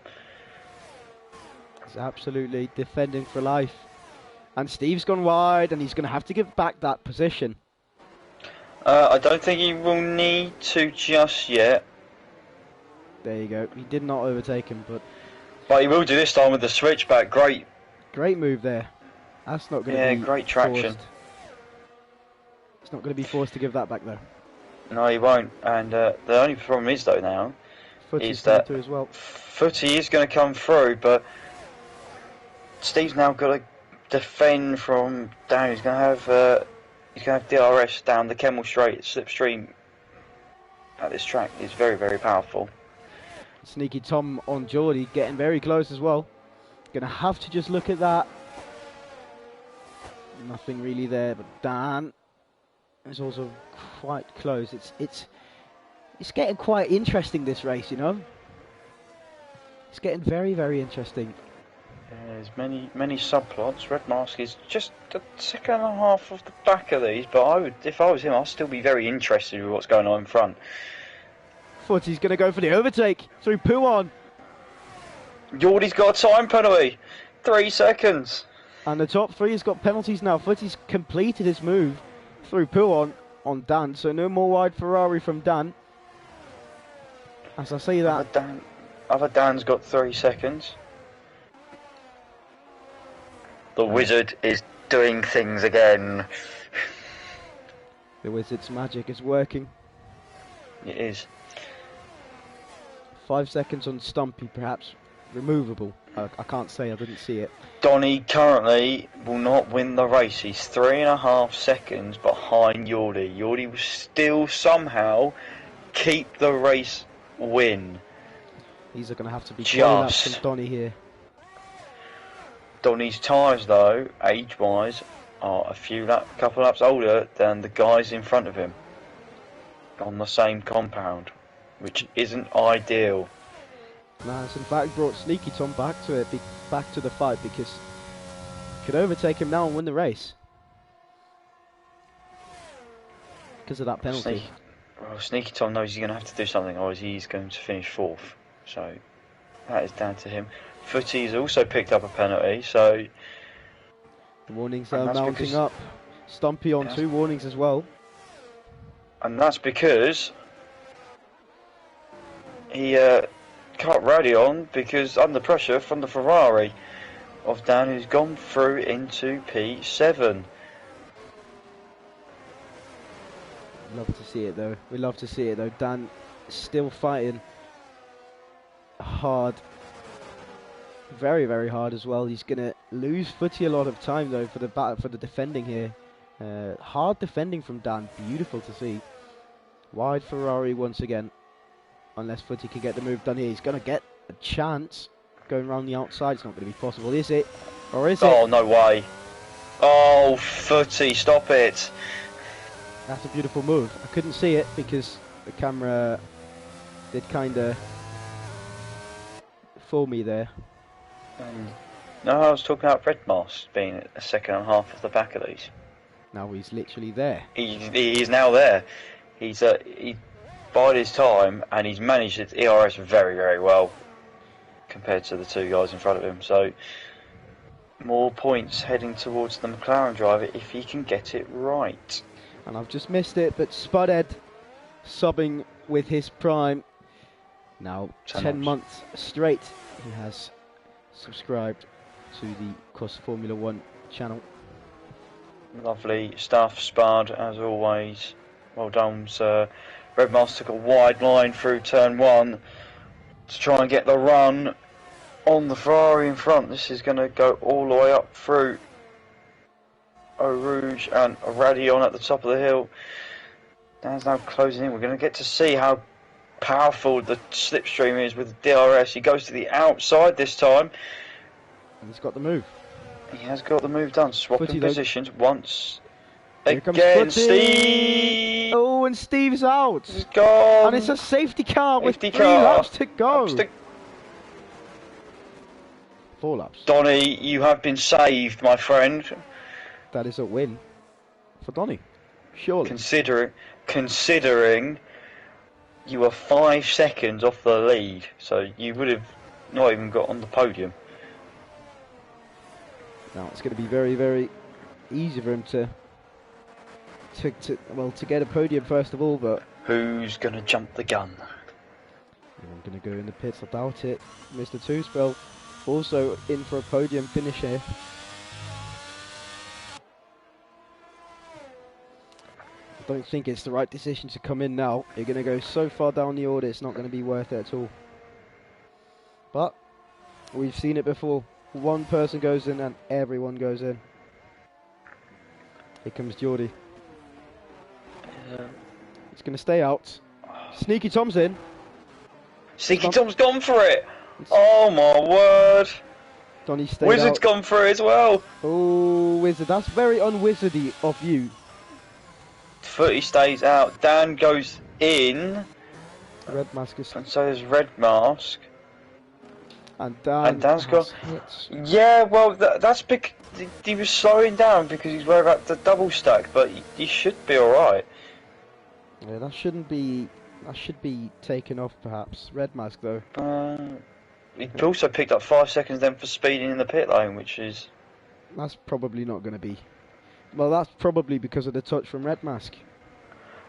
He's absolutely defending for life, and Steve's gone wide, and he's going to have to give back that position. I don't think he will need to just yet. There you go. He did not overtake him, But he will do this time with the switchback. Great move there. That's not going to be great traction. Forced. It's not going to be forced to give that back though. No, he won't. And the only problem is though now Footy's is that through as well. Footy is going to come through, but Steve's now got to defend from down. He's going to have DRS down the Kemmel Straight slipstream at this track. It's very, very powerful. Sneaky Tom on Geordie, getting very close as well. Gonna have to just look at that. Nothing really there, but Dan is also quite close. It's getting quite interesting, this race, you know. It's getting very, very interesting. There's many subplots. Red Mask is just a second and a half of the back of these, but if I was him, I'd still be very interested with what's going on in front. Footy's going to go for the overtake through Puon. Geordie's got a time penalty. 3 seconds. And the top three has got penalties now. Footy's completed his move through Puon on Dan, so no more wide Ferrari from Dan. As I say that... Other Dan's got 3 seconds. The wizard is doing things again. The wizard's magic is working. It is. 5 seconds on Stumpy, perhaps removable. I can't say, I didn't see it. Donny currently will not win the race. He's 3.5 seconds behind Yordi. Yordi will still somehow keep the race win. These are going to have to be laps from Donny here. Donny's tyres, though, age-wise, are a couple laps older than the guys in front of him on the same compound, which isn't ideal. No, it's in fact brought Sneaky Tom back to the fight, because he could overtake him now and win the race because of that penalty. Sneaky Tom knows he's going to have to do something, or he's going to finish 4th. So that is down to him. Footy's also picked up a penalty, so the warnings are mounting up. Stumpy on 2 warnings as well. And that's because he cut Rowdy on, because under pressure from the Ferrari of Dan, who's gone through into P7. Love to see it though. We love to see it though. Dan still fighting hard. Very, very hard as well. He's going to lose Footy a lot of time though for the defending here. Hard defending from Dan. Beautiful to see. Wide Ferrari once again. Unless Footy can get the move done here. He's going to get a chance going around the outside. It's not going to be possible, is it? Or is it? Oh, no way. Oh, Footy, stop it. That's a beautiful move. I couldn't see it because the camera did kind of fool me there. No, I was talking about Red Mask being a second and a half of the back of these. Now he's literally there. He is now there. He bided his time, and he's managed his ERS very, very well compared to the 2 guys in front of him. So more points heading towards the McLaren driver if he can get it right. And I've just missed it, but Spudhead subbing with his prime. Now 10 months straight he has subscribed to the Cross Formula 1 channel. Lovely stuff, Spud, as always. Well done, sir. Red Mask took a wide line through turn 1 to try and get the run on the Ferrari in front. This is going to go all the way up through Eau Rouge and Radion at the top of the hill. Dan's now closing in. We're going to get to see how powerful the slipstream is with the DRS. He goes to the outside this time. And he's got the move. He has got the move done. Swapping positions once Here again. Steve! Oh, and Steve's out. He's gone. And it's a safety car with 3 laps to go. 4 laps. Donny, you have been saved, my friend. That is a win for Donny, surely. Considering you were 5 seconds off the lead, so you would have not even got on the podium. Now it's going to be very, very easy for him to get a podium first of all, but who's going to jump the gun? I'm going to go in the pits, I doubt it. Mr. Two-Spell also in for a podium finish here. I don't think it's the right decision to come in now. You're going to go so far down the order, it's not going to be worth it at all. But we've seen it before. One person goes in and everyone goes in. Here comes Geordie. He's going to stay out. Sneaky Tom's in. Sneaky Tom's gone for it. Oh my word. Donny stayed Wizard's out. gone for it as well. Oh, Wizard. That's very unwizardy of you. Footy stays out. Dan goes in. Red Mask is... And so is Red Mask. And Dan And Dan's got... hits. Yeah, well, that's big. He was slowing down because he's worried about the double stack, but he should be alright. Yeah, that shouldn't be. That should be taken off, perhaps. Red mask, though. He also picked up 5 seconds then for speeding in the pit lane, which is... That's probably not going to be. Well, that's probably because of the touch from red mask.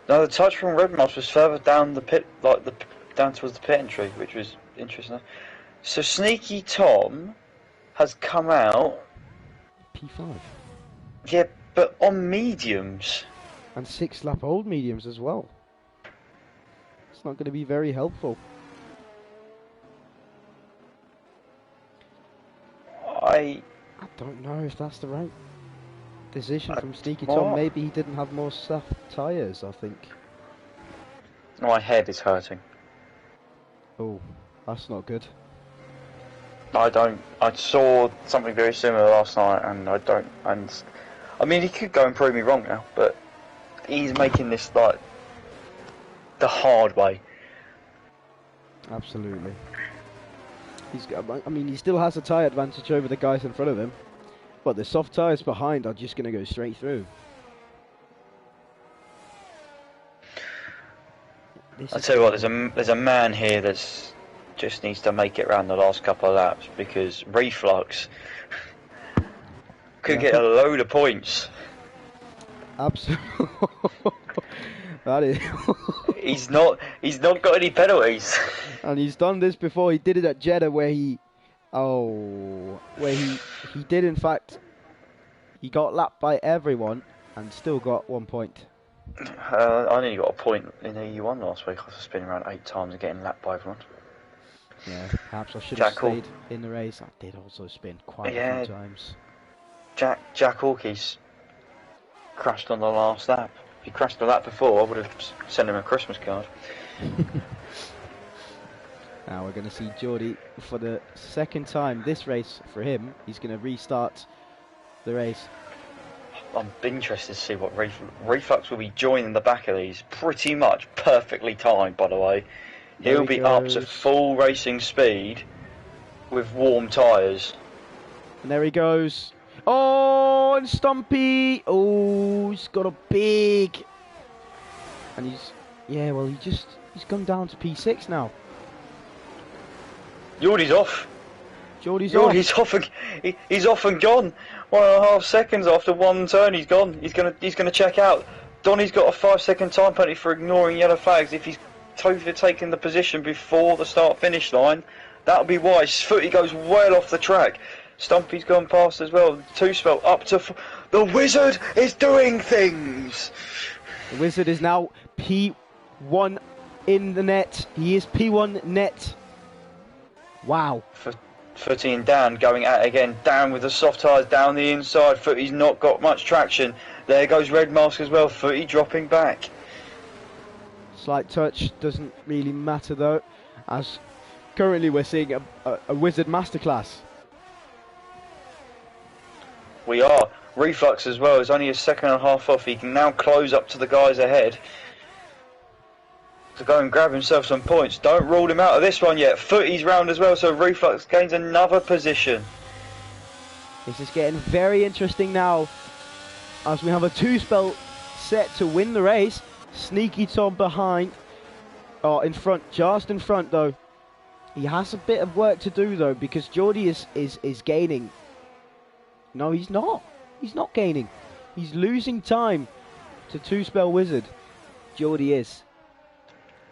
No, the touch from Red Mask was further down the pit, down towards the pit entry, which was interesting. So Sneaky Tom has come out. P5. Yeah, but on mediums. And 6-lap old mediums as well. It's not going to be very helpful. I don't know if that's the right decision from Sneaky Tom. Maybe he didn't have more soft tyres, I think. My head is hurting. Oh, that's not good. I saw something very similar last night, and I mean, he could go and prove me wrong now, but he's making this like the hard way. Absolutely. I mean, he still has a tyre advantage over the guys in front of him, but the soft tyres behind are just going to go straight through. I tell you what, there's a man here that's just needs to make it around the last couple of laps, because Reflux could get a load of points. Absolutely. That is. He's not got any penalties. And he's done this before. He did it at Jeddah, where he did in fact. He got lapped by everyone and still got 1 point. I only got a point in EU1 last week after spinning around 8 times and getting lapped by everyone. Yeah, perhaps I should have stayed in the race. I did also spin quite a few times. Jack Hawkey's crashed on the last lap. If he crashed the lap before, I would have sent him a Christmas card. Now we're going to see Geordie for the second time this race for him. He's going to restart the race. I'm interested to see what Reflux will be joining the back of these. Pretty much perfectly timed, by the way. He'll be up to full racing speed with warm tyres. And there he goes. Oh, and Stumpy. Oh, he's got a big. And he's gone down to P6 now. Geordie's off. Geordie's off and gone. 1.5 seconds after one turn, he's gone. He's gonna check out. Donny's got a 5-second time penalty for ignoring yellow flags. If he's totally taken the position before the start-finish line, that'll be why. Footy goes well off the track. Stumpy's gone past as well. Two spell up to. The Wizard is doing things. The Wizard is now P1 in the net. He is P1 net. Wow. Footy and Dan going at it again. Dan with the soft tyres down the inside. Footy's not got much traction. There goes Red Mask as well. Footy dropping back. Slight touch, doesn't really matter though, as currently we're seeing a Wizard masterclass. We are. Reflux as well is only a second and a half off. He can now close up to the guys ahead to go and grab himself some points. Don't rule him out of this one yet. Footy's round as well, so Reflux gains another position. This is getting very interesting now, as we have a two-spell set to win the race. Sneaky Tom behind, in front, just in front though. He has a bit of work to do though, because Geordie is gaining. No, he's not. He's not gaining. He's losing time to two-spell Wizard. Geordie is.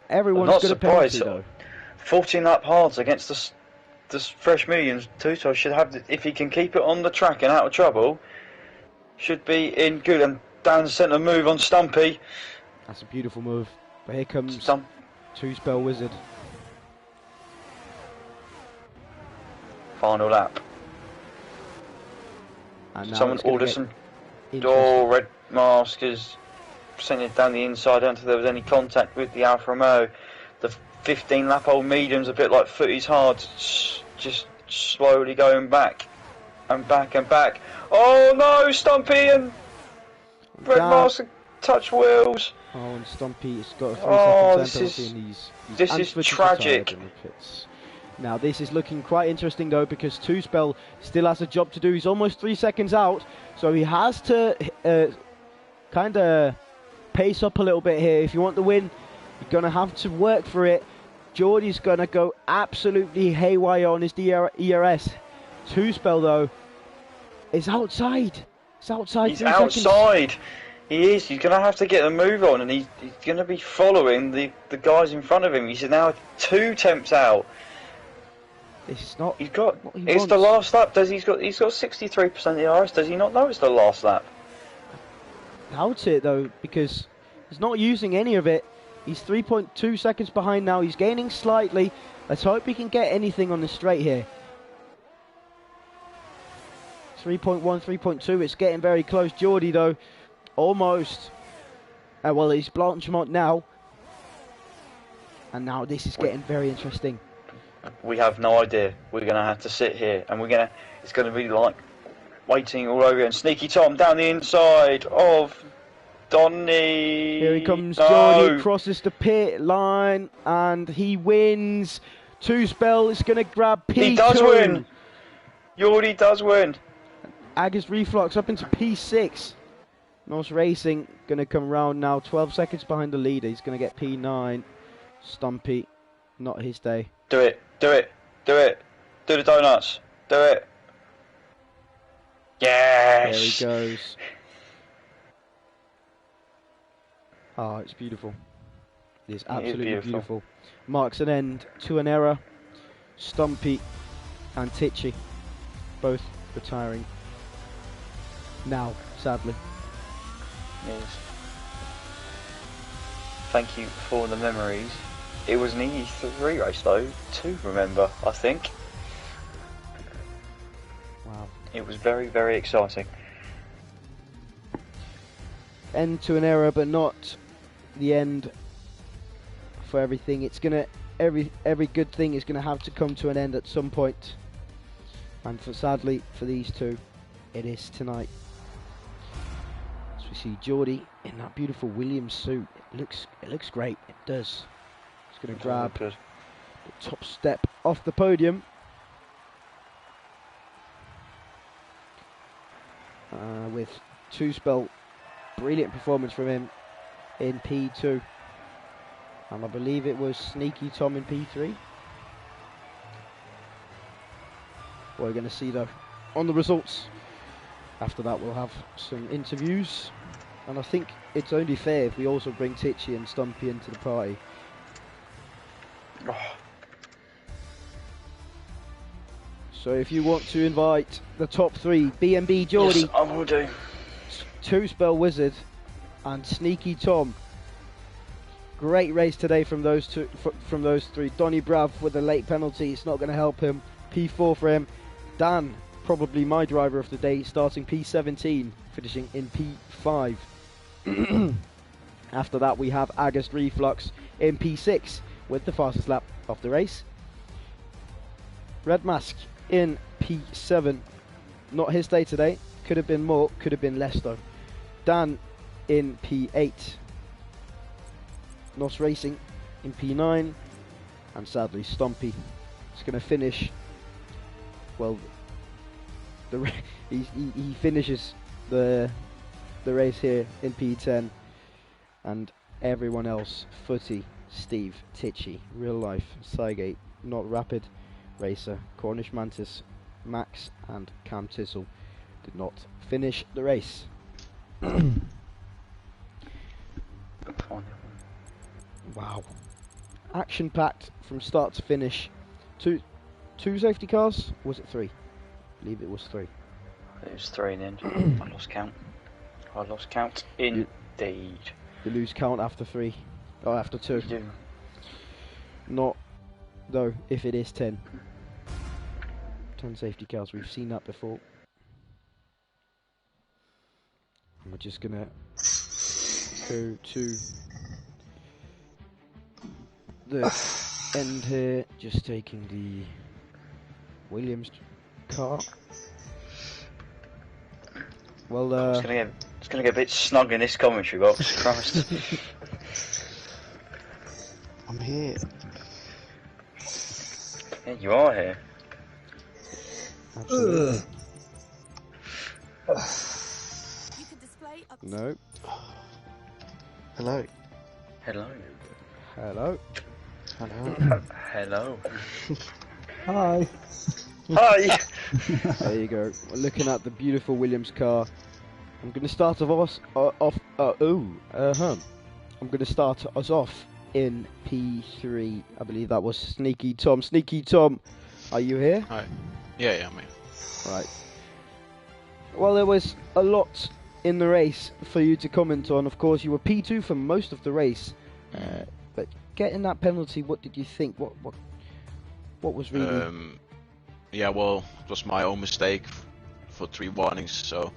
Everyone's got a penalty though. 14 lap hards against the fresh mediums. Tuto should have, if he can keep it on the track and out of trouble, should be in good. And down the centre move on Stumpy. That's a beautiful move. But here comes two-spell Wizard. Final lap. And someone ordered some. Red Mask is sent it down the inside. I don't think there was any contact with the Alfa Romeo. The 15 lap old medium's a bit like Footy's hard, just slowly going back and back and back. Oh no, Stumpy and Red Mask touch wheels. Oh, and Stumpy's got a 3 second penalty, and this is tragic. Now this is looking quite interesting though, because Two Spell still has a job to do. He's almost 3 seconds out, so he has to kind of pace up a little bit here. If you want the win, you're going to have to work for it. Geordie's going to go absolutely haywire on his ERS. Two Spell though is outside. It's outside. He's 3 seconds. outside. He is. He's going to have to get the move on, and he's going to be following the guys in front of him. He's now 2 temps out. This is not. He's got. what he It's wants. the last lap. He's got 63% ERS. Does he not know it's the last lap? Doubt it though, because he's not using any of it. He's 3.2 seconds behind now. He's gaining slightly. Let's hope he can get anything on the straight here. 3.1, 3.2. It's getting very close. Geordie though, almost. Well, he's Blanchemont now. And now this is getting very interesting. We have no idea. We're going to have to sit here, and it's going to be like waiting all over again. Sneaky Tom down the inside of Donny. Here he comes, No. Geordie crosses the pit line, and he wins. Two Spell is going to grab P2. He does win. Geordie does win. Aga's Reflux up into P6. Norse Racing going to come round now, 12 seconds behind the leader. He's going to get P9. Stumpy, not his day. Do it. Do it. Do it. Do the donuts. Do it. Yes. There he goes. Oh, it's beautiful. It is absolutely beautiful. Marks an end to an era. Stumpy and Tichy both retiring now, sadly. Yes. Thank you for the memories. It was an EU3 race though, to remember, I think. Wow. It was very, very exciting. End to an era, but not the end for everything. It's gonna every good thing is gonna have to come to an end at some point. And sadly for these two, it is tonight. As we see Geordie in that beautiful Williams suit. It looks great. It does. He's gonna grab the top step off the podium. With Two Spell, brilliant performance from him in P2, and I believe it was Sneaky Tom in P3. What we're going to see though on the results. After that we'll have some interviews, and I think it's only fair if we also bring Tichy and Stumpy into the party. Oh. So if you want to invite the top 3, B&B Geordie, Yes, I will do. Two Spell Wizard and Sneaky Tom. Great race today from those two, from those 3. Donny Brav with a late penalty, it's not going to help him. P4 for him. Dan, probably my driver of the day, starting P17, finishing in P5. After that we have August Reflux in P6 with the fastest lap of the race. Red Mask in P7, not his day today, could have been more, could have been less though. Dan in P8, Nos Racing in P9, and sadly Stumpy is going to finish, well, he finishes the race here in P10, and everyone else, Footy, Steve, Tichy, Real Life, Cygate, Not Rapid, Racer, Cornish Mantis, Max and Cam Tissel did not finish the race. Wow. Action packed from start to finish. Two safety cars? Was it 3? I believe it was 3. It was 3 in the end. I lost count. Indeed. You lose count after 3. Or after 2. You do. Not though if it is 10. 10 safety cars, we've seen that before. And we're just gonna go to the end here, just taking the Williams car. Well, It's gonna get a bit snug in this commentary box. Christ. I'm here. Yeah, you are here. Absolutely. You can display up No. Hello. Hello. Hello. Hello. Hello. Hi. Hi. There you go. We're looking at the beautiful Williams car. I'm going to start I'm going to start us off in P3. I believe that was Sneaky Tom. Sneaky Tom, are you here? Hi. Yeah, I'm here. Right. Well, there was a lot in the race for you to comment on. Of course, you were P2 for most of the race, but getting that penalty, what did you think? What was really? Yeah, well, it was my own mistake for 3 warnings. So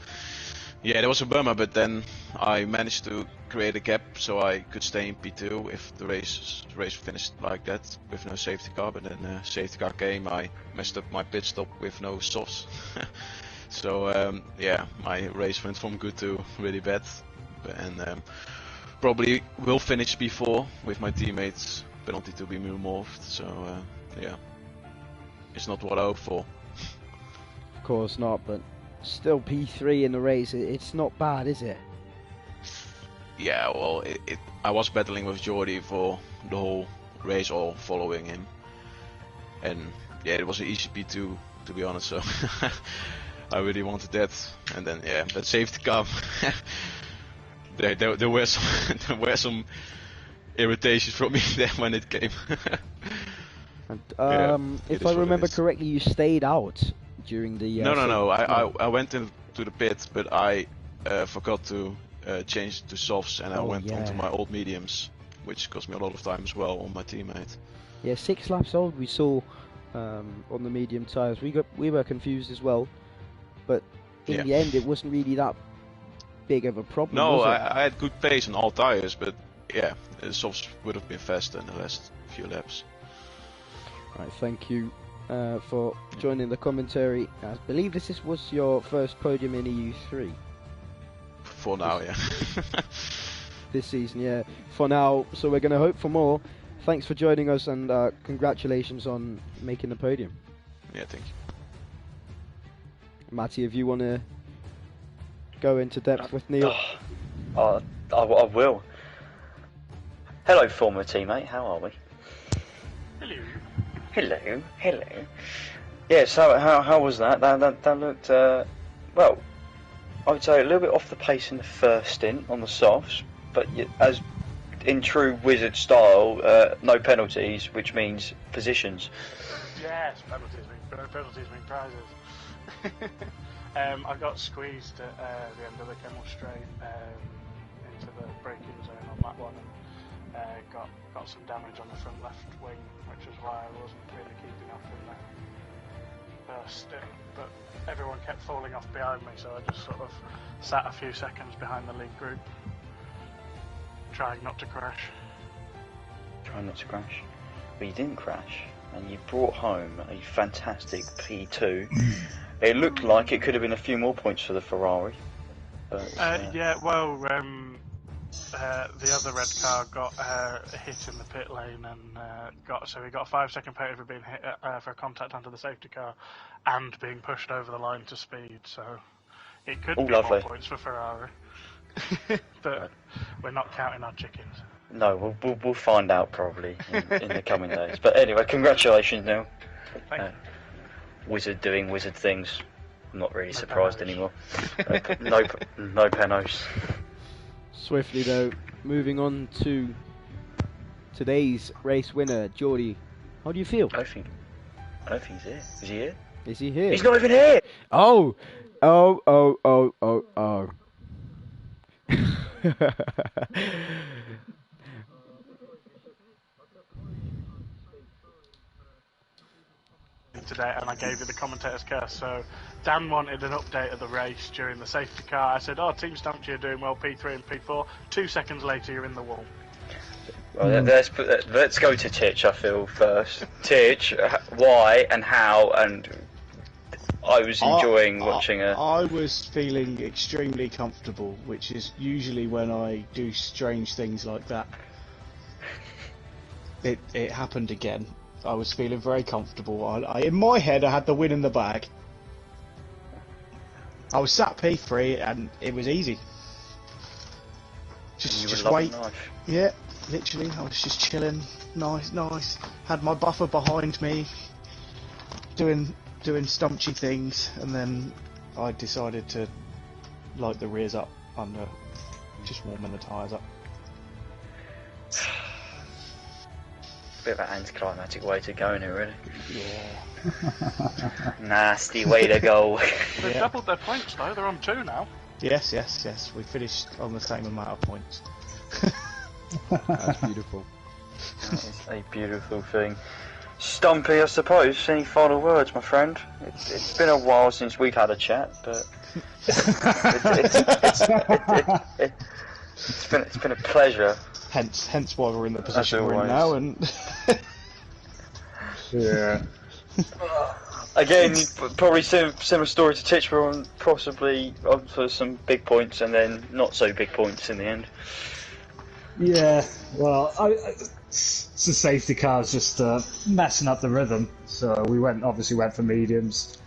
yeah, there was a bummer, but then I managed to create a gap so I could stay in P2 if the race finished like that with no safety car. But then safety car came, I messed up my pit stop with no softs. So yeah, my race went from good to really bad, and probably will finish P4 with my teammates penalty to be removed. So yeah, it's not what I hoped for. Of course not, but still P3 in the race. It's not bad, is it? Yeah, well, I was battling with Jordi for the whole race, or following him, and yeah, it was an easy P2 to be honest. So I really wanted that, and then yeah, that safety car. there were some irritations from me there when it came. And, Yeah, if I remember correctly, you stayed out during the. No. I went into the pit, but I forgot to change to softs, and I went onto my old mediums, which cost me a lot of time as well on my teammate. Yeah, 6 laps old. We saw on the medium tyres. We were confused as well, but in the end, it wasn't really that big of a problem. No, was it? I had good pace on all tires, but yeah, the softs would have been faster in the last few laps. Right, thank you for joining the commentary. I believe this was your first podium in EU3. For now, yeah. This season, yeah. For now, so we're going to hope for more. Thanks for joining us, and congratulations on making the podium. Yeah, thank you. Matty, if you want to go into depth with Neil. I will. Hello, former teammate. How are we? Hello. Yeah. So how was that? That looked well. I would say a little bit off the pace in the first stint on the softs, but as in true wizard style, no penalties, which means positions. Yes, penalties mean prizes. I got squeezed at the end of the Kennel Straight into the braking zone on that one, and got some damage on the front left wing, which is why I wasn't really keeping up in the first stint. But everyone kept falling off behind me, so I just sort of sat a few seconds behind the lead group, trying not to crash. Trying not to crash. But you didn't crash, and you brought home a fantastic P2. It looked like it could have been a few more points for the Ferrari. But, yeah, well, the other red car got hit in the pit lane, and he got a 5-second penalty for being hit for contact under the safety car and being pushed over the line to speed. So it could be more points for Ferrari, but we're not counting our chickens. No, we'll find out probably in the coming days. But anyway, congratulations, Neil. Thank you. Wizard doing wizard things. I'm not really surprised anymore. No penos. Swiftly though, moving on to today's race winner, Jordi. How do you feel? I don't think he's here. Is he here? Is he here? He's not even here! Oh. Today, and I gave you the commentator's curse. So Dan wanted an update of the race during the safety car. I said, team stumped, you're doing well, P3 and P4. 2 seconds later, you're in the wall. Well, let's go to Titch, I feel, first. Titch, why and how, and I was enjoying watching her. I was feeling extremely comfortable, which is usually when I do strange things like that. It happened again. I was feeling very comfortable. In my head, I had the win in the bag. I was sat P3 and it was easy. Just wait. Yeah, literally, I was just chilling. Nice. Had my buffer behind me, doing stumpy things, and then I decided to light the rears up under, just warming the tyres up. Bit of an anticlimactic way to go in it, really. Yeah. Nasty way to go. They've doubled their points though, they're on 2 now. Yes. We finished on the same amount of points. That's beautiful. That is a beautiful thing. Stumpy, I suppose. Any final words, my friend? It's been a while since we've had a chat, but it's been a pleasure. Hence why we're in the position we're in now, and yeah. Again, probably similar story to Titchburg, on possibly on for some big points and then not so big points in the end. Yeah, well, the safety car's just messing up the rhythm, so we obviously went for mediums.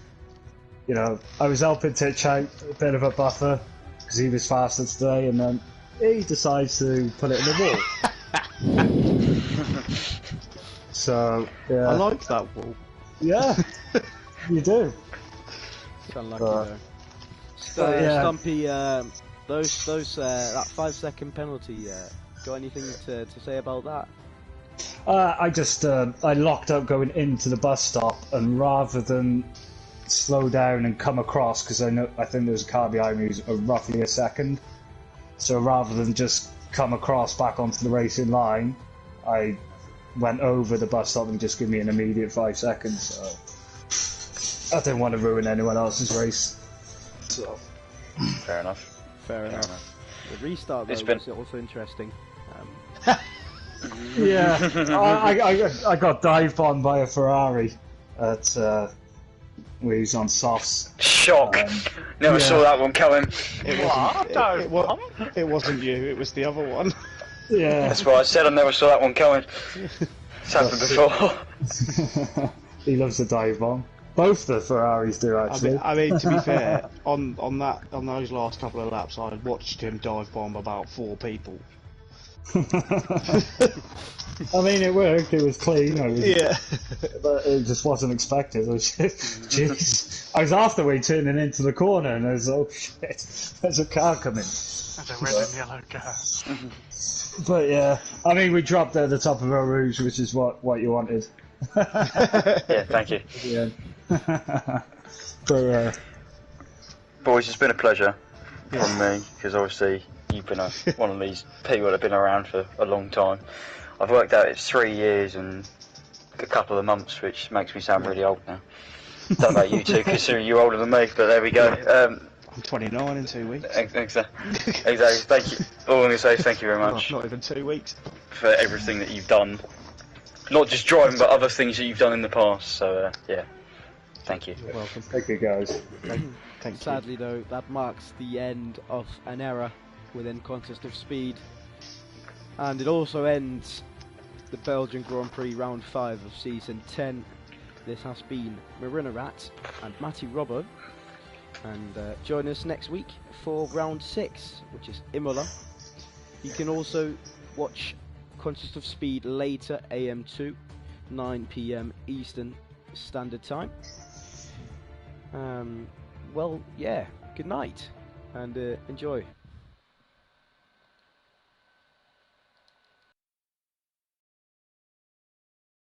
You know, I was helping Titch out a bit of a buffer because he was faster today, and then he decides to put it in the wall. So yeah, I like that wall. Yeah, you do. It's unlucky though. Stumpy, those that 5-second penalty. Got anything to say about that? I just I locked up going into the bus stop, and rather than slow down and come across, because I think there's a car behind me who's roughly a second. So rather than just come across back onto the racing line, I went over the bus stop and just give me an immediate 5 seconds. So I didn't want to ruin anyone else's race. So Fair enough. The restart though was also interesting. yeah, I got dive bombed by a Ferrari at where he was on softs. Shock! Never saw that one coming. It wasn't you. It was the other one. Yeah, that's what I said. I never saw that one coming. It's happened before. He loves the dive bomb. Both the Ferraris do actually. I mean, to be fair, on those last couple of laps, I watched him dive bomb about 4 people. I mean, it worked. It was clean. Yeah, but it just wasn't expected. Jeez, I was halfway turning into the corner, and I was oh shit, there's a car coming. There's a red and yellow car. But yeah, I mean, we dropped at the top of our rouge, which is what you wanted. Yeah, thank you. Yeah. But boys, it's been a pleasure from me, because obviously you've been one of these people that have been around for a long time. I've worked out it's 3 years and a couple of months, which makes me sound really old now. Don't know about you two, considering you're older than me, but there we go. I'm 29 in 2 weeks. Exactly. Thank you. All I'm going to say is thank you very much. Not even 2 weeks. For everything that you've done. Not just driving, but other things that you've done in the past. So, yeah. Thank you. You're welcome. thank you, guys. Thank you. Sadly though, that marks the end of an era within Contest of Speed. And it also ends the Belgian Grand Prix Round 5 of Season 10. This has been Marina Rat and Matty Robbo. And join us next week for Round 6, which is Imola. You can also watch Contest of Speed later, AM2, 9 PM Eastern Standard Time. Well, yeah, good night and enjoy.